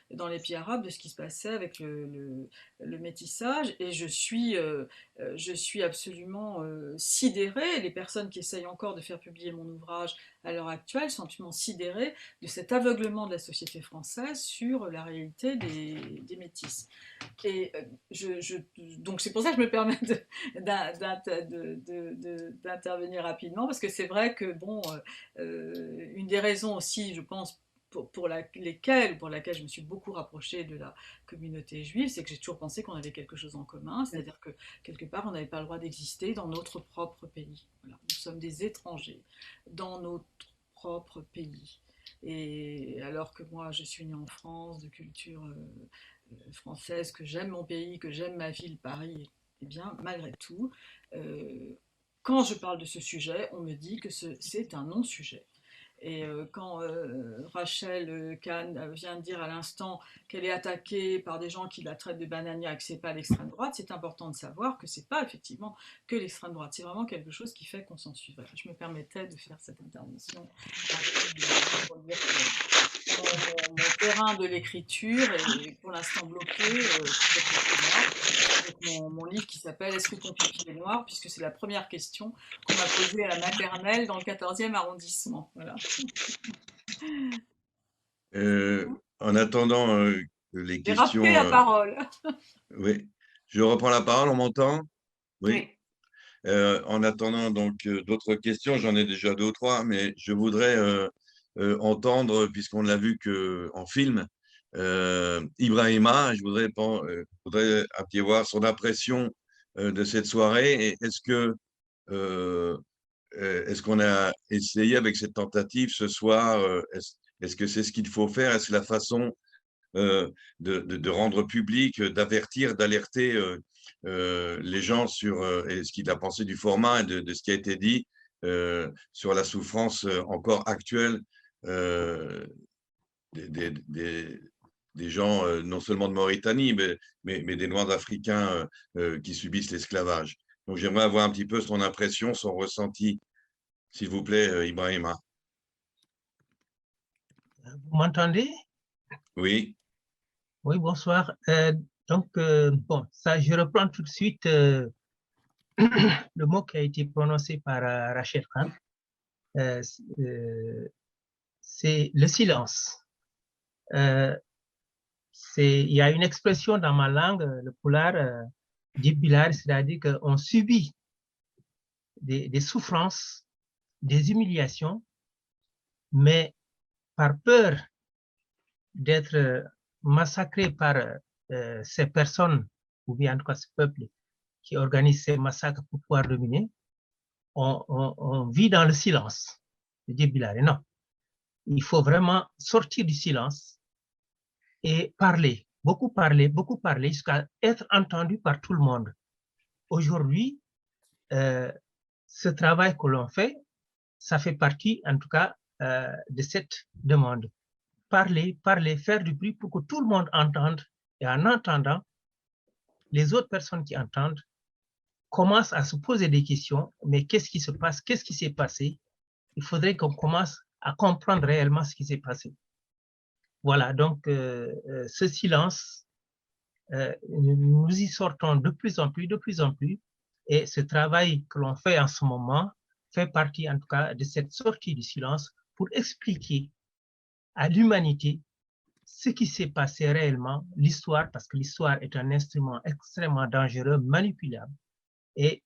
dans les pays arabes de ce qui se passait avec le métissage, et je suis absolument sidérée. Les personnes qui essayent encore de faire publier mon ouvrage à l'heure actuelle, sont absolument sidérés de cet aveuglement de la société française sur la réalité des métis. Et donc c'est pour ça que je me permets d'intervenir rapidement, parce que c'est vrai que, bon, une des raisons aussi, je pense, pour laquelle je me suis beaucoup rapprochée de la communauté juive, c'est que j'ai toujours pensé qu'on avait quelque chose en commun, c'est-à-dire que quelque part on n'avait pas le droit d'exister dans notre propre pays. Voilà. Nous sommes des étrangers dans notre propre pays. Et alors que moi je suis née en France, de culture française, que j'aime mon pays, que j'aime ma ville, Paris, eh bien malgré tout, quand je parle de ce sujet, on me dit que c'est un non-sujet. Et quand Rachel Kahn vient de dire à l'instant qu'elle est attaquée par des gens qui la traitent de banania et que ce n'est pas l'extrême droite, c'est important de savoir que ce n'est pas effectivement que l'extrême droite. C'est vraiment quelque chose qui fait consensus. Voilà, je me permettais de faire cette intervention pour dire que mon terrain de l'écriture est pour l'instant bloqué avec mon livre qui s'appelle « Est-ce que ton pipi est noir ?» puisque c'est la première question qu'on m'a posée à la maternelle dans le 14e arrondissement. Voilà. En attendant que les J'ai questions... rappelé la parole. Oui, je reprends la parole, on m'entend? Oui. En attendant donc d'autres questions, j'en ai déjà 2 ou 3, mais je voudrais entendre, puisqu'on l'a vu qu'en film, Ibrahima, je voudrais un petit voir son impression de cette soirée. Et est-ce qu'on a essayé avec cette tentative ce soir, est-ce que c'est ce qu'il faut faire? Est-ce la façon de rendre public, d'avertir, d'alerter les gens sur ce qu'il a pensé du format et de ce qui a été dit sur la souffrance encore actuelle des gens, non seulement de Mauritanie, mais des Noirs africains qui subissent l'esclavage. Donc j'aimerais avoir un petit peu son impression, son ressenti, s'il vous plaît, Ibrahima. Vous m'entendez? Oui. Oui, bonsoir. Bon, ça, je reprends tout de suite le mot qui a été prononcé par Rachel Kahn. C'est le silence. Il y a une expression dans ma langue, le pulaar, Djibilar, c'est-à-dire qu'on subit des souffrances, des humiliations, mais par peur d'être massacré par ces personnes, ou bien en tout cas ce peuple qui organise ces massacres pour pouvoir dominer, on vit dans le silence. Non, il faut vraiment sortir du silence et parler, beaucoup parler, jusqu'à être entendu par tout le monde. Aujourd'hui, ce travail que l'on fait, ça fait partie en tout cas de cette demande. Parler, faire du bruit pour que tout le monde entende, et en entendant, les autres personnes qui entendent commencent à se poser des questions, mais qu'est-ce qui se passe, qu'est-ce qui s'est passé? Il faudrait qu'on commence à comprendre réellement ce qui s'est passé. Voilà, donc ce silence, nous y sortons de plus en plus, et ce travail que l'on fait en ce moment fait partie en tout cas de cette sortie du silence pour expliquer à l'humanité ce qui s'est passé réellement, l'histoire, parce que l'histoire est un instrument extrêmement dangereux, manipulable, et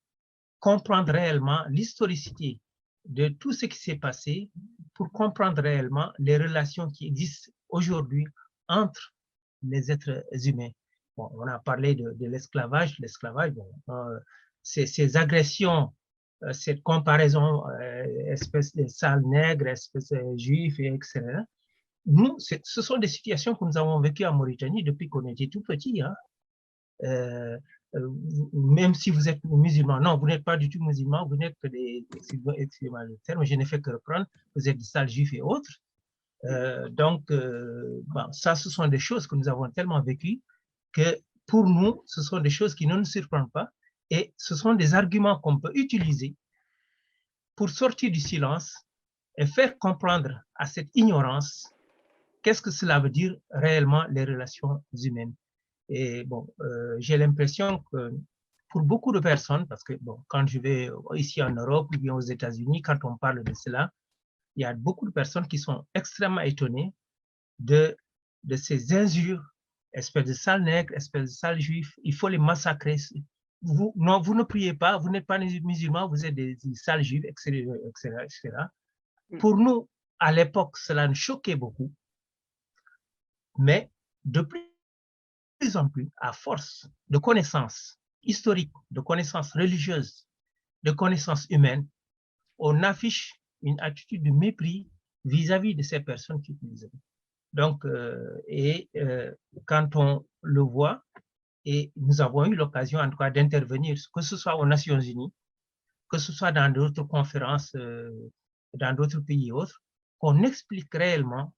comprendre réellement l'historicité de tout ce qui s'est passé pour comprendre réellement les relations qui existent aujourd'hui entre les êtres humains. Bon, on a parlé de l'esclavage, bon, ces agressions, cette comparaison, espèce de sale nègre, espèce de juif, etc. Nous, ce sont des situations que nous avons vécues en Mauritanie depuis qu'on était tout petit. Hein. Même si vous êtes musulman, non, vous n'êtes pas du tout musulman, vous n'êtes que des, excusez-moi le terme, je n'ai fait que reprendre, vous êtes des sales juifs et autres. Bon, ça, ce sont des choses que nous avons tellement vécues que pour nous, ce sont des choses qui ne nous surprennent pas et ce sont des arguments qu'on peut utiliser pour sortir du silence et faire comprendre à cette ignorance qu'est-ce que cela veut dire réellement les relations humaines. Et bon, j'ai l'impression que pour beaucoup de personnes, parce que bon, quand je vais ici en Europe ou bien aux États-Unis, quand on parle de cela, il y a beaucoup de personnes qui sont extrêmement étonnées de ces injures, espèce de sale nègre, espèce de sale juif, il faut les massacrer. Vous, non, vous ne priez pas, vous n'êtes pas musulmans, vous êtes des sales juifs, etc., etc. Pour nous, à l'époque, cela nous choquait beaucoup, mais de plus en plus, à force de connaissances historiques, de connaissances religieuses, de connaissances humaines, on affiche une attitude de mépris vis-à-vis de ces personnes qui utilisent. Donc, quand on le voit, et nous avons eu l'occasion en tout cas d'intervenir, que ce soit aux Nations Unies, que ce soit dans d'autres conférences, dans d'autres pays et autres, qu'on explique réellement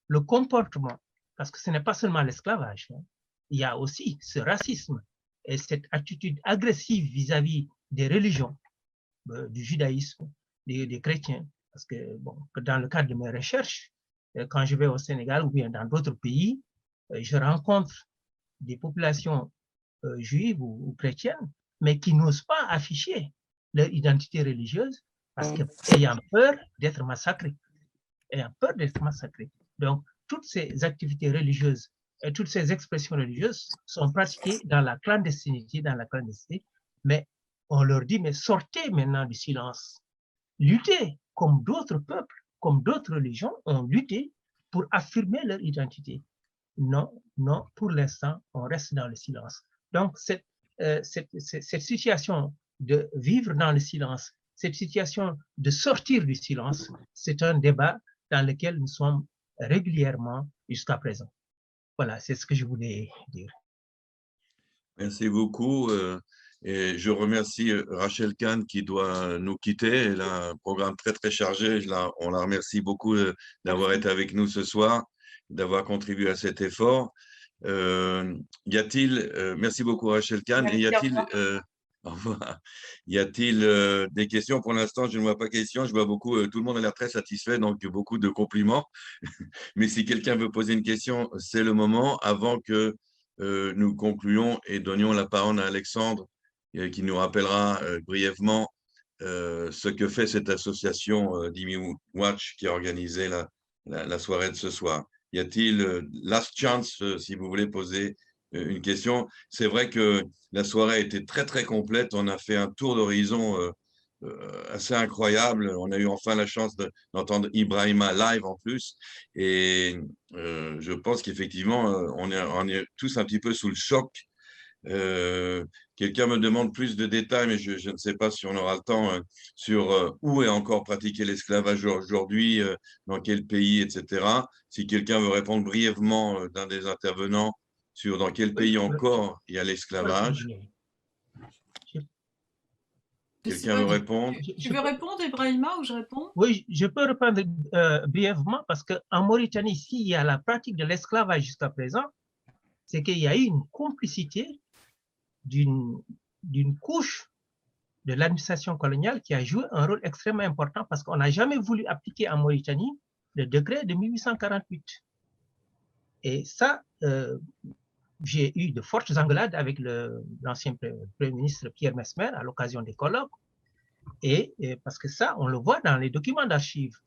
le comportement, parce que ce n'est pas seulement l'esclavage, hein, il y a aussi ce racisme et cette attitude agressive vis-à-vis des religions, du judaïsme, des chrétiens, parce que, bon, dans le cadre de mes recherches, quand je vais au Sénégal ou bien dans d'autres pays, je rencontre des populations juives ou chrétiennes, mais qui n'osent pas afficher leur identité religieuse parce qu'ayant peur d'être massacrés. Ayant peur d'être massacrés. Donc, toutes ces activités religieuses et toutes ces expressions religieuses sont pratiquées dans la clandestinité, mais on leur dit, mais sortez maintenant du silence. Luttez comme d'autres peuples, comme d'autres religions ont lutté pour affirmer leur identité. Non, non, pour l'instant, on reste dans le silence. Donc, cette situation de vivre dans le silence, cette situation de sortir du silence, c'est un débat dans lequel nous sommes régulièrement jusqu'à présent. Voilà, c'est ce que je voulais dire. Merci beaucoup. Et je remercie Rachel Kahn qui doit nous quitter. Elle a un programme très, très chargé. On la remercie beaucoup d'avoir été avec nous ce soir, d'avoir contribué à cet effort. Merci beaucoup Rachel Kahn. Et y a-t-il des questions? Pour l'instant, je ne vois pas de questions. Je vois beaucoup, tout le monde a l'air très satisfait, donc beaucoup de compliments. Mais si quelqu'un veut poser une question, c'est le moment avant que nous concluons et donnions la parole à Alexandre qui nous rappellera brièvement ce que fait cette association Dimi Watch qui a organisé la soirée de ce soir. Y a-t-il last chance si vous voulez poser une question? C'est vrai que la soirée a été très très complète. On a fait un tour d'horizon assez incroyable. On a eu enfin la chance d'entendre Ibrahima live en plus. Et je pense qu'effectivement, on est tous un petit peu sous le choc. Quelqu'un me demande plus de détails, mais je ne sais pas si on aura le temps sur où est encore pratiqué l'esclavage aujourd'hui, dans quel pays, etc. Si quelqu'un veut répondre brièvement d'un des intervenants sur dans quel pays encore il y a l'esclavage. Quelqu'un veut répondre? Tu veux répondre, Ibrahima, ou je réponds? Oui, je peux répondre brièvement parce qu'en Mauritanie, s'il y a la pratique de l'esclavage jusqu'à présent, c'est qu'il y a eu une complicité d'une couche de l'administration coloniale qui a joué un rôle extrêmement important parce qu'on n'a jamais voulu appliquer en Mauritanie le décret de 1848. Et ça, j'ai eu de fortes engueulades avec l'ancien Premier ministre Pierre Mesmer à l'occasion des colloques. Et parce que ça, on le voit dans les documents d'archives.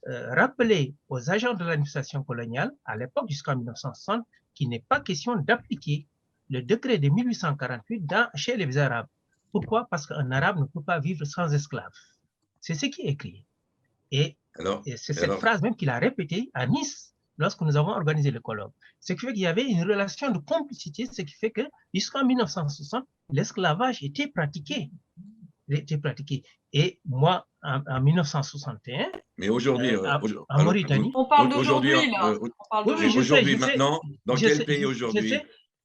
Rappeler aux agents de l'administration coloniale, à l'époque jusqu'en 1960, qu'il n'est pas question d'appliquer le décret de 1848 chez les Arabes. Pourquoi? Parce qu'un Arabe ne peut pas vivre sans esclave. C'est ce qui est écrit. Et c'est cette phrase même qu'il a répétée à Nice lorsque nous avons organisé le colloque. Ce qui fait qu'il y avait une relation de complicité, ce qui fait que jusqu'en 1960, l'esclavage était pratiqué. Et moi, en 1961, mais aujourd'hui, en Mauritanie, on parle d'aujourd'hui là. Aujourd'hui, maintenant, dans quel pays aujourd'hui?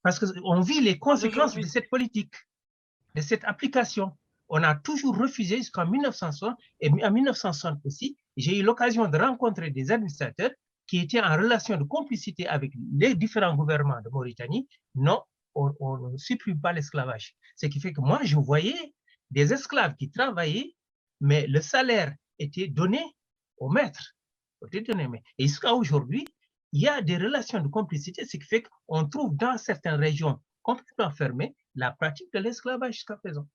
Parce qu'on vit les conséquences de cette politique, de cette application. On a toujours refusé jusqu'en 1960, et en 1960 aussi, j'ai eu l'occasion de rencontrer des administrateurs qui étaient en relation de complicité avec les différents gouvernements de Mauritanie. Non, on ne supprime pas l'esclavage. Ce qui fait que moi, je voyais des esclaves qui travaillaient, mais le salaire était donné au maître. Et jusqu'à aujourd'hui, il y a des relations de complicité, ce qui fait qu'on trouve dans certaines régions complètement fermées la pratique de l'esclavage jusqu'à présent.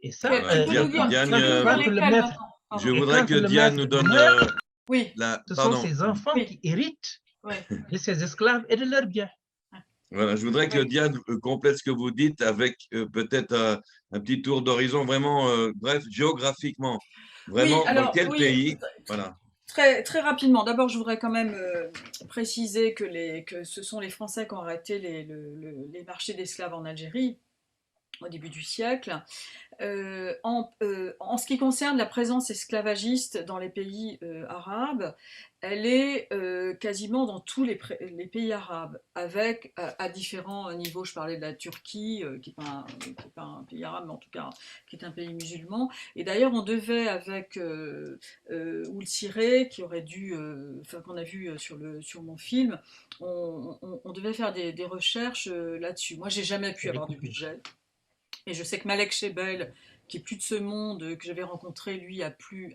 Et ça, tu peux nous dire lesquelles maintenant? Je Et voudrais quand que le Diane maître nous donne meurt, Oui, ce sont Pardon. ses enfants Oui. qui héritent oui. de ses esclaves et de leurs biens. Voilà, je voudrais que Oui. Diane complète ce que vous dites avec peut-être un petit tour d'horizon, vraiment, bref, géographiquement. Vraiment, dans alors, quel oui, pays? Voilà. très, très rapidement. D'abord, je voudrais quand même préciser que ce sont les Français qui ont arrêté les marchés d'esclaves en Algérie au début du siècle. En ce qui concerne la présence esclavagiste dans les pays arabes, elle est quasiment dans tous les pays arabes, avec à différents niveaux. Je parlais de la Turquie, qui n'est pas un pays arabe, mais en tout cas qui est un pays musulman. Et d'ailleurs, on devait avec Ould Siré, qui aurait dû, qu'on a vu sur mon film, on devait faire des recherches là-dessus. Moi, j'ai jamais pu avoir de budget. Et je sais que Malek Chebel, qui est plus de ce monde, que j'avais rencontré, lui, a pu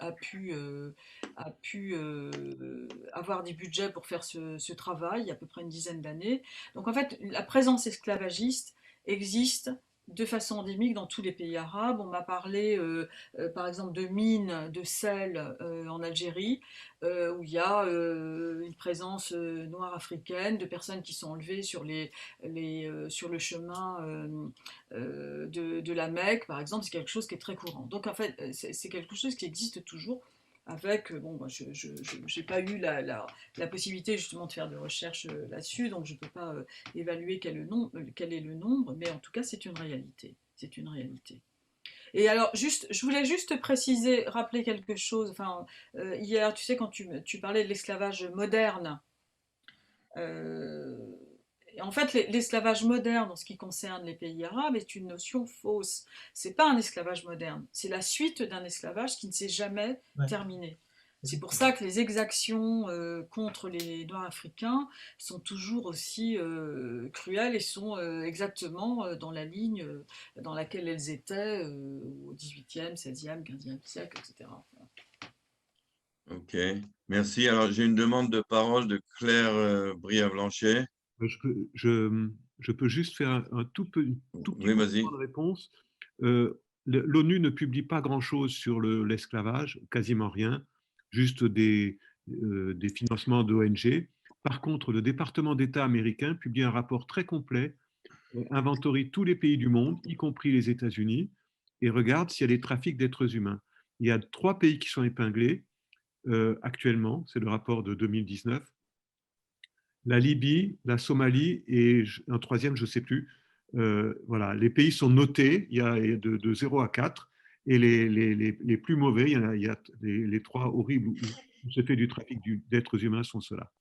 avoir des budgets pour faire ce travail, il y a à peu près une dizaine d'années. Donc en fait, la présence esclavagiste existe de façon endémique dans tous les pays arabes. On m'a parlé, par exemple, de mines de sel en Algérie, où il y a une présence noire africaine, de personnes qui sont enlevées sur le chemin de la Mecque, par exemple. C'est quelque chose qui est très courant. Donc en fait, c'est quelque chose qui existe toujours. Avec, bon, moi, je n'ai pas eu la possibilité justement de faire de recherches là-dessus, donc je ne peux pas évaluer quel est le nombre, mais en tout cas, c'est une réalité. C'est une réalité. Et alors, je voulais juste préciser, rappeler quelque chose. Enfin, hier, tu sais, quand tu parlais de l'esclavage moderne, en fait, l'esclavage moderne, en ce qui concerne les pays arabes, est une notion fausse. C'est pas un esclavage moderne, c'est la suite d'un esclavage qui ne s'est jamais terminé. C'est pour ça que les exactions contre les Noirs africains sont toujours aussi cruelles et sont exactement dans la ligne dans laquelle elles étaient au XVIIIe, XVIe, XVe siècle, etc. Ok, merci. Alors, j'ai une demande de parole de Claire Briat-Blanchet. Je peux juste faire un tout petit vas-y. de réponse. L'ONU ne publie pas grand-chose sur l'esclavage, quasiment rien, juste des financements d'ONG. Par contre, le département d'État américain publie un rapport très complet, inventorie tous les pays du monde, y compris les États-Unis, et regarde s'il y a des trafics d'êtres humains. Il y a 3 pays qui sont épinglés actuellement, c'est le rapport de 2019. La Libye, la Somalie et un troisième, je ne sais plus. Voilà, les pays sont notés, il y a de 0 à 4, et les plus mauvais, il y a les 3 horribles où se fait du trafic d'êtres humains sont ceux-là.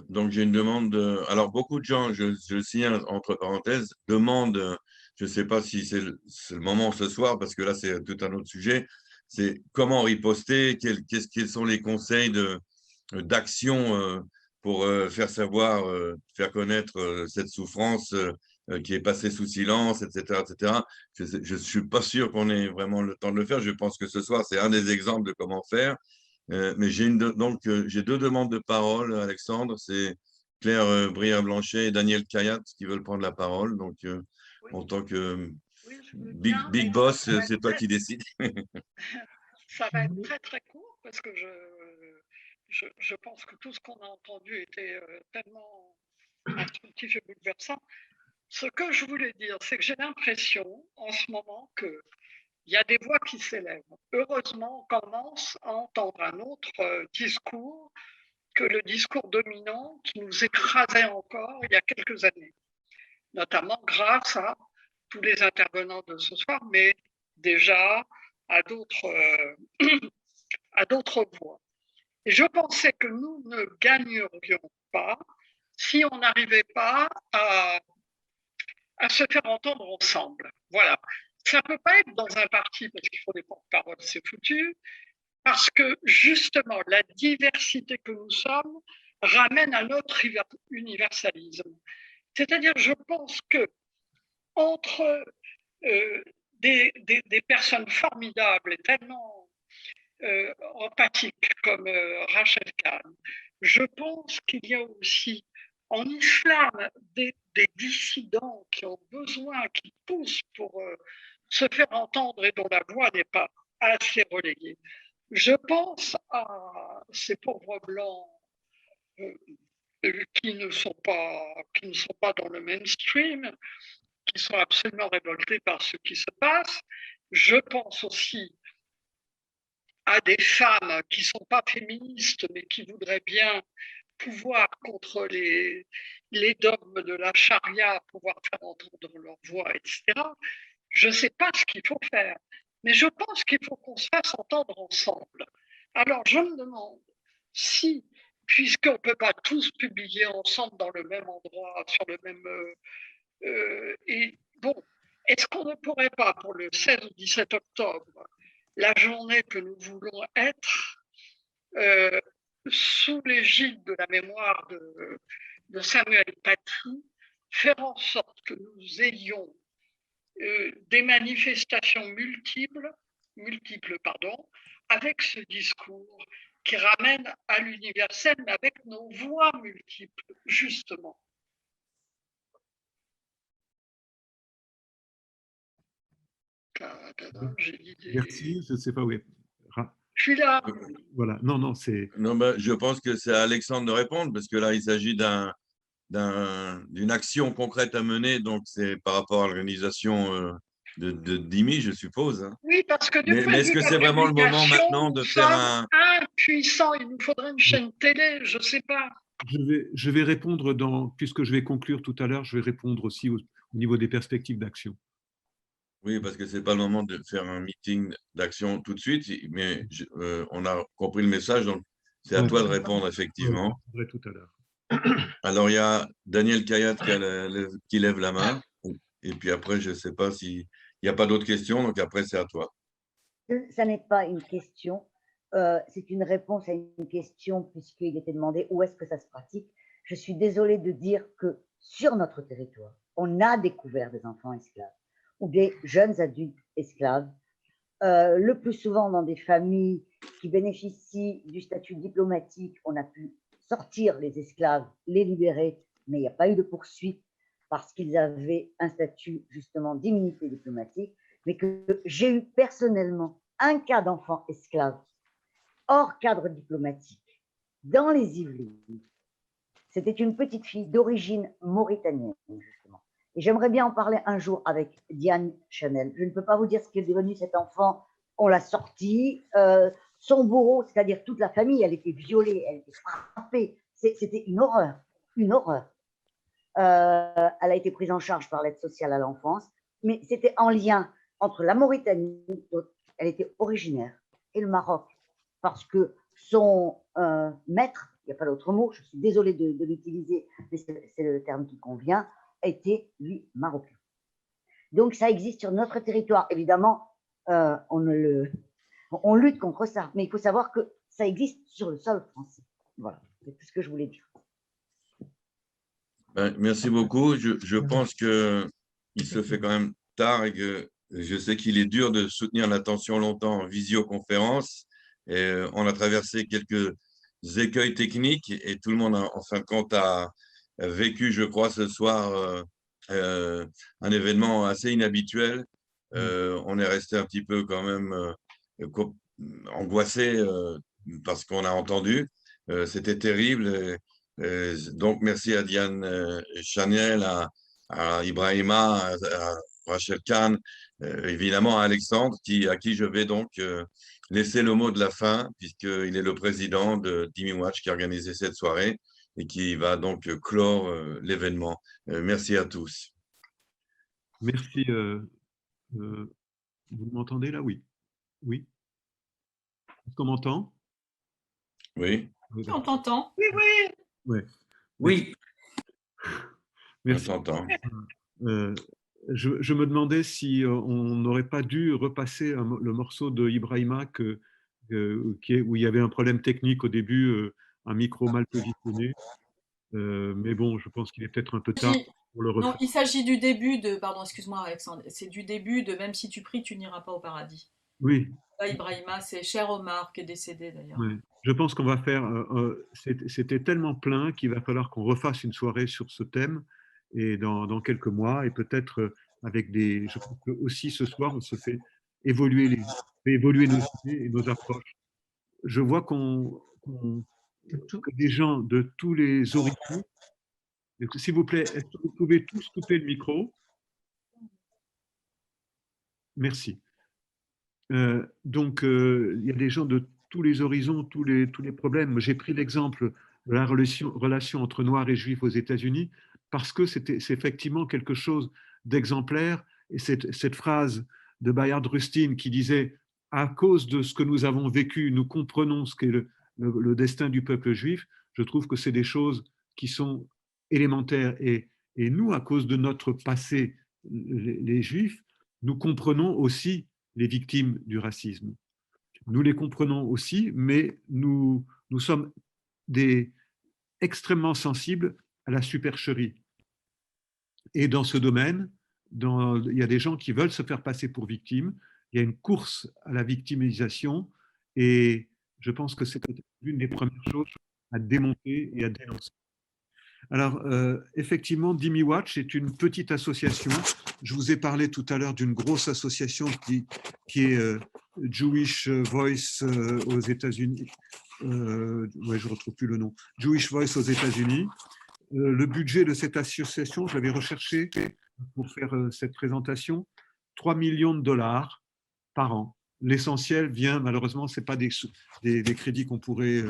Donc j'ai une demande. Alors beaucoup de gens, je signale entre parenthèses, demandent, je ne sais pas si c'est le moment ce soir, parce que là c'est tout un autre sujet, c'est comment riposter, quels sont les conseils d'action pour faire savoir, faire connaître cette souffrance qui est passée sous silence, etc. etc. Je ne suis pas sûr qu'on ait vraiment le temps de le faire. Je pense que ce soir, c'est un des exemples de comment faire. Mais j'ai 2 demandes de parole, Alexandre. C'est Claire Briat-Blanchet et Daniel Kayat qui veulent prendre la parole. Donc, en tant que big boss, c'est toi qui décides. Ça va être très très court parce que je pense que tout ce qu'on a entendu était tellement instructif et bouleversant. Ce que je voulais dire, c'est que j'ai l'impression en ce moment qu'il y a des voix qui s'élèvent. Heureusement, on commence à entendre un autre discours que le discours dominant qui nous écrasait encore il y a quelques années, notamment grâce à tous les intervenants de ce soir, mais déjà à d'autres voix. Et je pensais que nous ne gagnerions pas si on n'arrivait pas à se faire entendre ensemble. Voilà. Ça ne peut pas être dans un parti parce qu'il faut des porte-paroles, c'est foutu, parce que justement, la diversité que nous sommes ramène à notre universalisme. C'est-à-dire, je pense que entre des personnes formidables et tellement empathiques comme Rachel Kahn, je pense qu'il y a aussi en islam des dissidents qui ont besoin, qui poussent pour se faire entendre et dont la voix n'est pas assez relayée. Je pense à ces pauvres Blancs qui ne sont pas dans le mainstream, qui sont absolument révoltés par ce qui se passe. Je pense aussi à des femmes qui ne sont pas féministes, mais qui voudraient bien pouvoir, contre les dogmes de la charia, pouvoir faire entendre leur voix, etc. Je ne sais pas ce qu'il faut faire, mais je pense qu'il faut qu'on se fasse entendre ensemble. Alors, je me demande si, puisqu'on ne peut pas tous publier ensemble dans le même endroit, sur le même... et bon, est-ce qu'on ne pourrait pas, pour le 16 ou 17 octobre, la journée que nous voulons être, sous l'égide de la mémoire de Samuel Paty, faire en sorte que nous ayons des manifestations multiples, avec ce discours qui ramène à l'universel, mais avec nos voix multiples, justement. Merci, je ne sais pas où est. Je suis là. Voilà, non, c'est… Non, je pense que c'est à Alexandre de répondre, parce que là, il s'agit d'une action concrète à mener, donc c'est par rapport à l'organisation de Dimi, je suppose. Hein. Oui, parce que mais est-ce que c'est vraiment le moment maintenant de faire un… impuissant, il nous faudrait une chaîne télé, je ne sais pas. Je vais répondre, puisque je vais conclure tout à l'heure, je vais répondre aussi au niveau des perspectives d'action. Oui, parce que ce n'est pas le moment de faire un meeting d'action tout de suite, mais on a compris le message, donc c'est à toi de répondre, effectivement. Je répondrai tout à l'heure. Alors, il y a Daniel Kayat qui lève la main, et puis après, je ne sais pas s'il n'y a pas d'autres questions, donc après, c'est à toi. Ça n'est pas une question, c'est une réponse à une question, puisqu'il était demandé où est-ce que ça se pratique. Je suis désolée de dire que sur notre territoire, on a découvert des enfants esclaves ou des jeunes adultes esclaves, le plus souvent dans des familles qui bénéficient du statut diplomatique. On a pu sortir les esclaves, les libérer, mais il n'y a pas eu de poursuite parce qu'ils avaient un statut justement d'immunité diplomatique, mais que j'ai eu personnellement un cas d'enfant esclave hors cadre diplomatique dans les Yvelines. C'était une petite fille d'origine mauritanienne, justement. Et j'aimerais bien en parler un jour avec Diane Chanel. Je ne peux pas vous dire ce qu'est devenu cet enfant. On l'a sorti. Son bourreau, c'est-à-dire toute la famille, elle était violée, elle était frappée. C'était une horreur, une horreur. Elle a été prise en charge par l'aide sociale à l'enfance, mais c'était en lien entre la Mauritanie, dont elle était originaire, et le Maroc, parce que son maître, il n'y a pas d'autre mot, je suis désolée de l'utiliser, mais c'est le terme qui convient, était, lui, marocain. Donc, ça existe sur notre territoire. Évidemment, on lutte contre ça, mais il faut savoir que ça existe sur le sol français. Voilà, c'est tout ce que je voulais dire. Merci beaucoup. Je pense qu'il se fait quand même tard et que je sais qu'il est dur de soutenir l'attention longtemps en visioconférence. Et on a traversé quelques écueils techniques et tout le monde, en fin de compte, a vécu, je crois, ce soir un événement assez inhabituel. On est resté un petit peu quand même angoissé parce qu'on a entendu. C'était terrible. Donc, merci à Diane Chanel, à Ibrahima, à Rachel Khan, évidemment à Alexandre, à qui je vais donc laisser le mot de la fin, puisqu'il est le président de Dimi Watch qui a organisé cette soirée et qui va donc clore l'événement. Merci à tous. Merci. Vous m'entendez là? Oui. Oui. Est-ce qu'on m'entend? Oui. On t'entend. Oui, oui. Ouais. Oui. Merci. On t'entend. Je me demandais si on n'aurait pas dû repasser le morceau de Ibrahima où il y avait un problème technique au début, un micro mal positionné. Mais bon, je pense qu'il est peut-être un peu tard pour le refaire. Non, il s'agit du début de... Pardon, excuse-moi Alexandre. C'est du début de « Même si tu pries, tu n'iras pas au paradis ». Oui. Là, Ibrahima, c'est cher Omar qui est décédé d'ailleurs. Ouais. Je pense qu'on va faire... C'était tellement plein qu'il va falloir qu'on refasse une soirée sur ce thème et dans quelques mois et peut-être avec des. Je pense que aussi ce soir, on se fait évoluer, évoluer nos idées et nos approches. Je vois que des gens de tous les horizons. S'il vous plaît, est-ce que vous pouvez tous couper le micro? Merci. Donc, il y a des gens de tous les horizons, tous les problèmes. J'ai pris l'exemple de la relation entre Noirs et Juifs aux États-Unis parce que c'est effectivement quelque chose d'exemplaire. Et cette phrase de Bayard Rustin qui disait « À cause de ce que nous avons vécu, nous comprenons ce qu'est le destin du peuple juif », je trouve que c'est des choses qui sont élémentaires. Et nous, à cause de notre passé, les Juifs, nous comprenons aussi les victimes du racisme. Nous les comprenons aussi, mais nous sommes extrêmement sensibles à la supercherie. Et dans ce domaine, il y a des gens qui veulent se faire passer pour victimes. Il y a une course à la victimisation et je pense que c'est l'une des premières choses à démonter et à dénoncer. Alors, effectivement, Dhimmi Watch est une petite association. Je vous ai parlé tout à l'heure d'une grosse association qui est Jewish Voice aux États-Unis. Ouais, je ne retrouve plus le nom. Jewish Voice aux États-Unis. Le budget de cette association, je l'avais recherché pour faire cette présentation, 3 millions de dollars par an. L'essentiel vient, malheureusement, ce n'est pas des crédits qu'on pourrait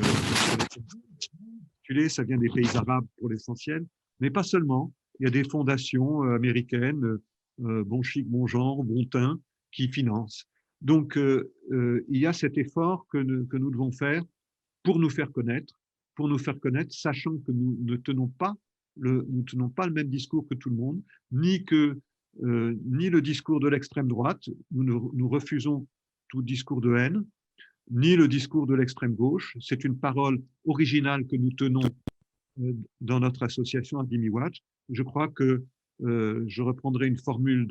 ça vient des pays arabes pour l'essentiel, mais pas seulement. Il y a des fondations américaines, Bon Chic, Bon Genre, Bon Teint, qui financent. Donc, il y a cet effort que nous devons faire pour nous faire connaître, sachant que nous ne tenons pas le même discours que tout le monde, ni le discours de l'extrême droite. Nous refusons tout discours de haine, ni le discours de l'extrême gauche. C'est une parole originale que nous tenons dans notre association à Dhimmi Watch. Je crois que je reprendrai une formule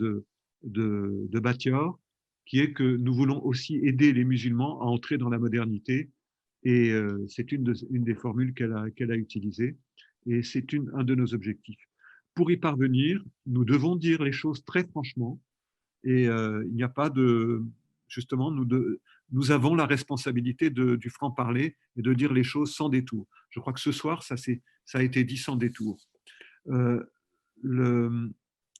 de Batior, qui est que nous voulons aussi aider les musulmans à entrer dans la modernité. Et c'est une des formules qu'elle a utilisées. Et c'est un de nos objectifs. Pour y parvenir, nous devons dire les choses très franchement. Et il n'y a pas de... Justement, nous avons la responsabilité du franc-parler et de dire les choses sans détour. Je crois que ce soir, ça a été dit sans détour.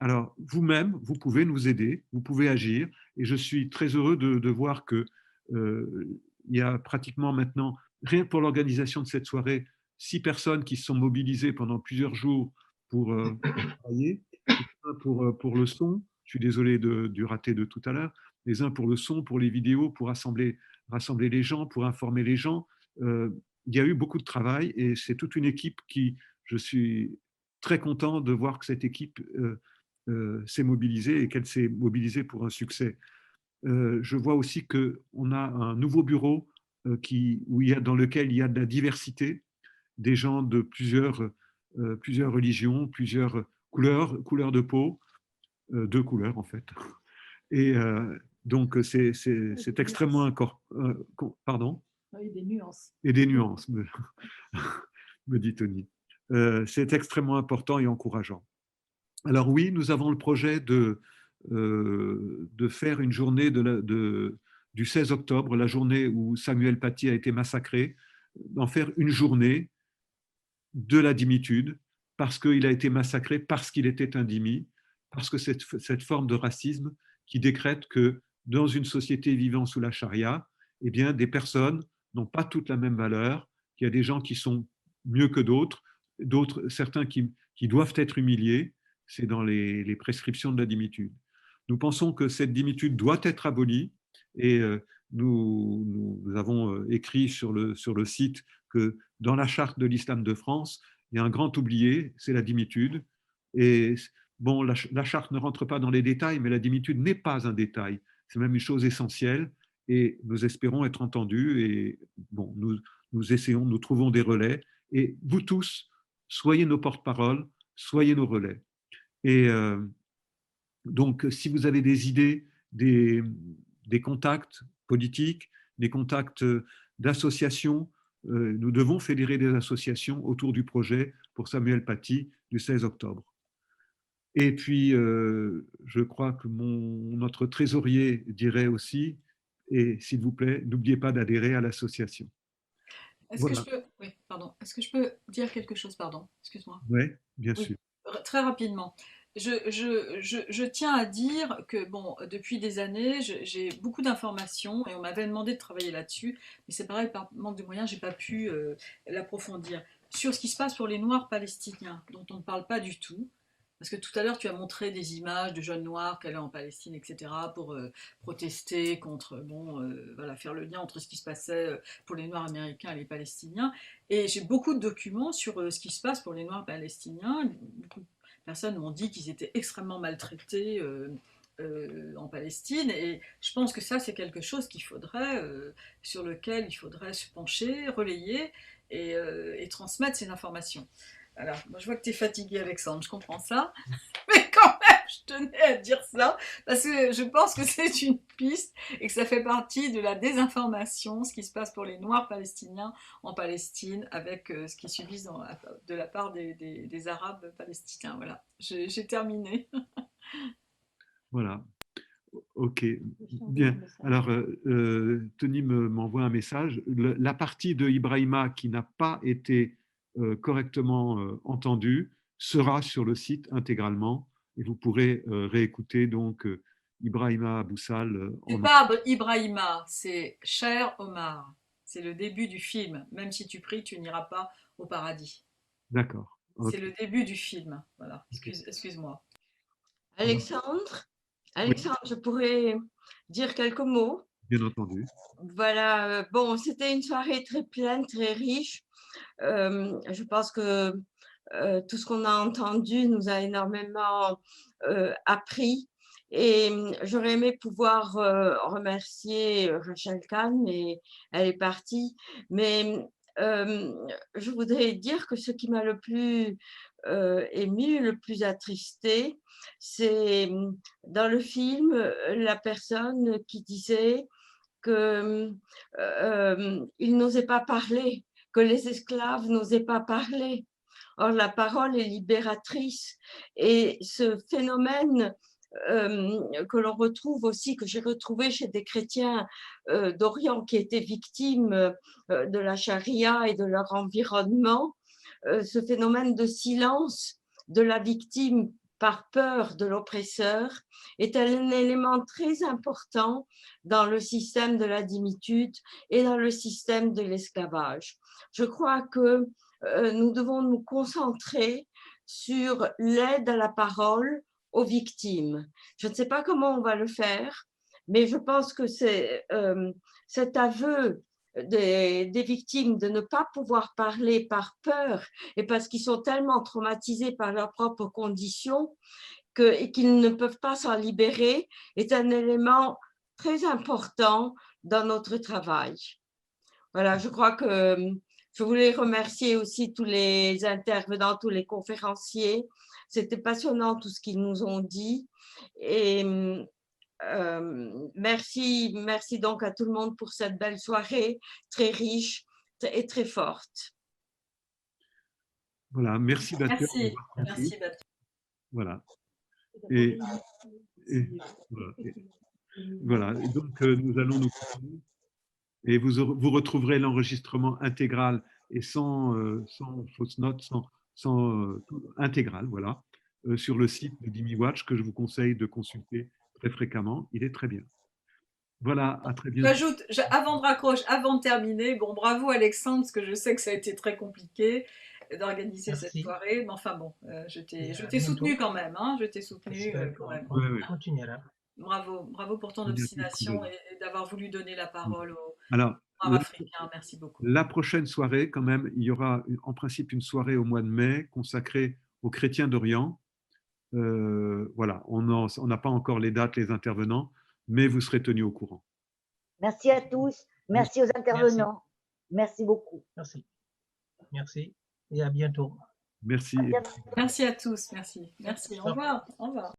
Alors, vous-même, vous pouvez nous aider, vous pouvez agir. Et je suis très heureux de voir qu'il y a pratiquement maintenant, rien que pour l'organisation de cette soirée, 6 personnes qui se sont mobilisées pendant plusieurs jours pour travailler, pour le son. Je suis désolé du raté de tout à l'heure. Les uns pour le son, pour les vidéos, pour rassembler les gens, pour informer les gens. Il y a eu beaucoup de travail et c'est toute une équipe je suis très content de voir que cette équipe s'est mobilisée et qu'elle s'est mobilisée pour un succès. Je vois aussi qu'on a un nouveau bureau dans lequel il y a de la diversité, des gens de plusieurs religions, plusieurs couleurs de peau, 2 couleurs en fait. Et donc, c'est extrêmement important. Pardon? Oui, des nuances. Et des nuances, me dit Tony. C'est extrêmement important et encourageant. Alors oui, nous avons le projet de faire une journée du 16 octobre, la journée où Samuel Paty a été massacré, d'en faire une journée de la dhimmitude, parce qu'il a été massacré, parce qu'il était un dhimmi, parce que cette forme de racisme qui décrète que dans une société vivant sous la charia, eh bien, des personnes n'ont pas toutes la même valeur, qu'il y a des gens qui sont mieux que d'autres, certains qui doivent être humiliés, c'est dans les prescriptions de la dhimmitude. Nous pensons que cette dhimmitude doit être abolie et nous avons écrit sur le site que dans la charte de l'islam de France, il y a un grand oublié, c'est la dhimmitude. Et bon, la charte ne rentre pas dans les détails, mais la dhimmitude n'est pas un détail. C'est même une chose essentielle et nous espérons être entendus. Et bon, nous essayons, nous trouvons des relais. Et vous tous, soyez nos porte-paroles, soyez nos relais. Et donc, si vous avez des idées, des contacts politiques, des contacts d'associations, nous devons fédérer des associations autour du projet pour Samuel Paty du 16 octobre. Et puis, je crois que notre trésorier dirait aussi, et s'il vous plaît, n'oubliez pas d'adhérer à l'association. Est-ce que je peux, oui, pardon, est-ce que je peux dire quelque chose, pardon, excuse-moi. Oui, bien Oui, sûr. très rapidement. Je tiens à dire que, bon, depuis des années, j'ai beaucoup d'informations et on m'avait demandé de travailler là-dessus, mais c'est pareil, par manque de moyens, j'ai pas pu l'approfondir. Sur ce qui se passe pour les Noirs palestiniens, dont on ne parle pas du tout, parce que tout à l'heure, tu as montré des images de jeunes Noirs qui allaient en Palestine, etc., pour protester contre, bon, voilà, faire le lien entre ce qui se passait pour les Noirs américains et les Palestiniens. Et j'ai beaucoup de documents sur ce qui se passe pour les Noirs palestiniens. Beaucoup de personnes m'ont dit qu'ils étaient extrêmement maltraités en Palestine. Et je pense que ça, c'est quelque chose qu'il faudrait, sur lequel il faudrait se pencher, relayer et transmettre ces informations. Alors, moi, je vois que tu es fatigué, Alexandre, je comprends ça. Mais quand même, je tenais à dire ça, parce que je pense que c'est une piste et que ça fait partie de la désinformation, ce qui se passe pour les Noirs palestiniens en Palestine, avec ce qu'ils subissent de la part des Arabes palestiniens. Voilà, j'ai terminé. Voilà. Ok, bien. Alors, Tony m'envoie un message. La partie de Ibrahima qui n'a pas été correctement entendue sera sur le site intégralement et vous pourrez réécouter donc Ibrahima Aboussal. C'est pas Ibrahima, c'est Cher Omar. C'est le début du film. Même si tu pries, tu n'iras pas au paradis. D'accord. C'est le début du film. Voilà, excuse-moi. Alexandre, Oui, je pourrais dire quelques mots. bien entendu. Voilà, bon, c'était une soirée très pleine, très riche. Je pense que tout ce qu'on a entendu nous a énormément appris. Et j'aurais aimé pouvoir remercier Rachel Kahn, mais elle est partie. Mais je voudrais dire que ce qui m'a le plus ému, le plus attristé, c'est dans le film la personne qui disait qu'il n'osait pas parler, que les esclaves n'osaient pas parler. Or, la parole est libératrice et ce phénomène que l'on retrouve aussi, que j'ai retrouvé chez des chrétiens d'Orient qui étaient victimes de la charia et de leur environnement, ce phénomène de silence de la victime par peur de l'oppresseur est un élément très important dans le système de la dimitude et dans le système de l'esclavage. Je crois que nous devons nous concentrer sur l'aide à la parole aux victimes. Je ne sais pas comment on va le faire, mais je pense que c'est cet aveu des victimes de ne pas pouvoir parler par peur et parce qu'ils sont tellement traumatisés par leurs propres conditions et qu'ils ne peuvent pas s'en libérer est un élément très important dans notre travail. Voilà, je crois que je voulais remercier aussi tous les intervenants, tous les conférenciers. C'était passionnant tout ce qu'ils nous ont dit. Et merci donc à tout le monde pour cette belle soirée, très riche et très forte. Voilà, merci Baptiste. Merci Baptiste. Voilà. Et voilà. Et donc nous allons nous quitter. Et vous retrouverez l'enregistrement intégral et sans fausses notes, intégral, voilà, sur le site de Dimi Watch que je vous conseille de consulter très fréquemment. Il est très bien. Voilà, à très bientôt. J'ajoute, avant de terminer, bon, bravo Alexandre, parce que je sais que ça a été très compliqué d'organiser cette soirée, mais enfin bon, je t'ai soutenu quand même, hein, je t'ai soutenu quand même. Bravo pour ton obstination et d'avoir voulu donner la parole aux Noirs africains. Merci beaucoup. La prochaine soirée, quand même, il y aura en principe une soirée au mois de mai consacrée aux chrétiens d'Orient. Voilà, on n'a pas encore les dates, les intervenants, mais vous serez tenus au courant. Merci à tous. Merci aux intervenants. Merci beaucoup. Merci et à bientôt. Merci. Merci à tous. Merci. Au revoir. Au revoir.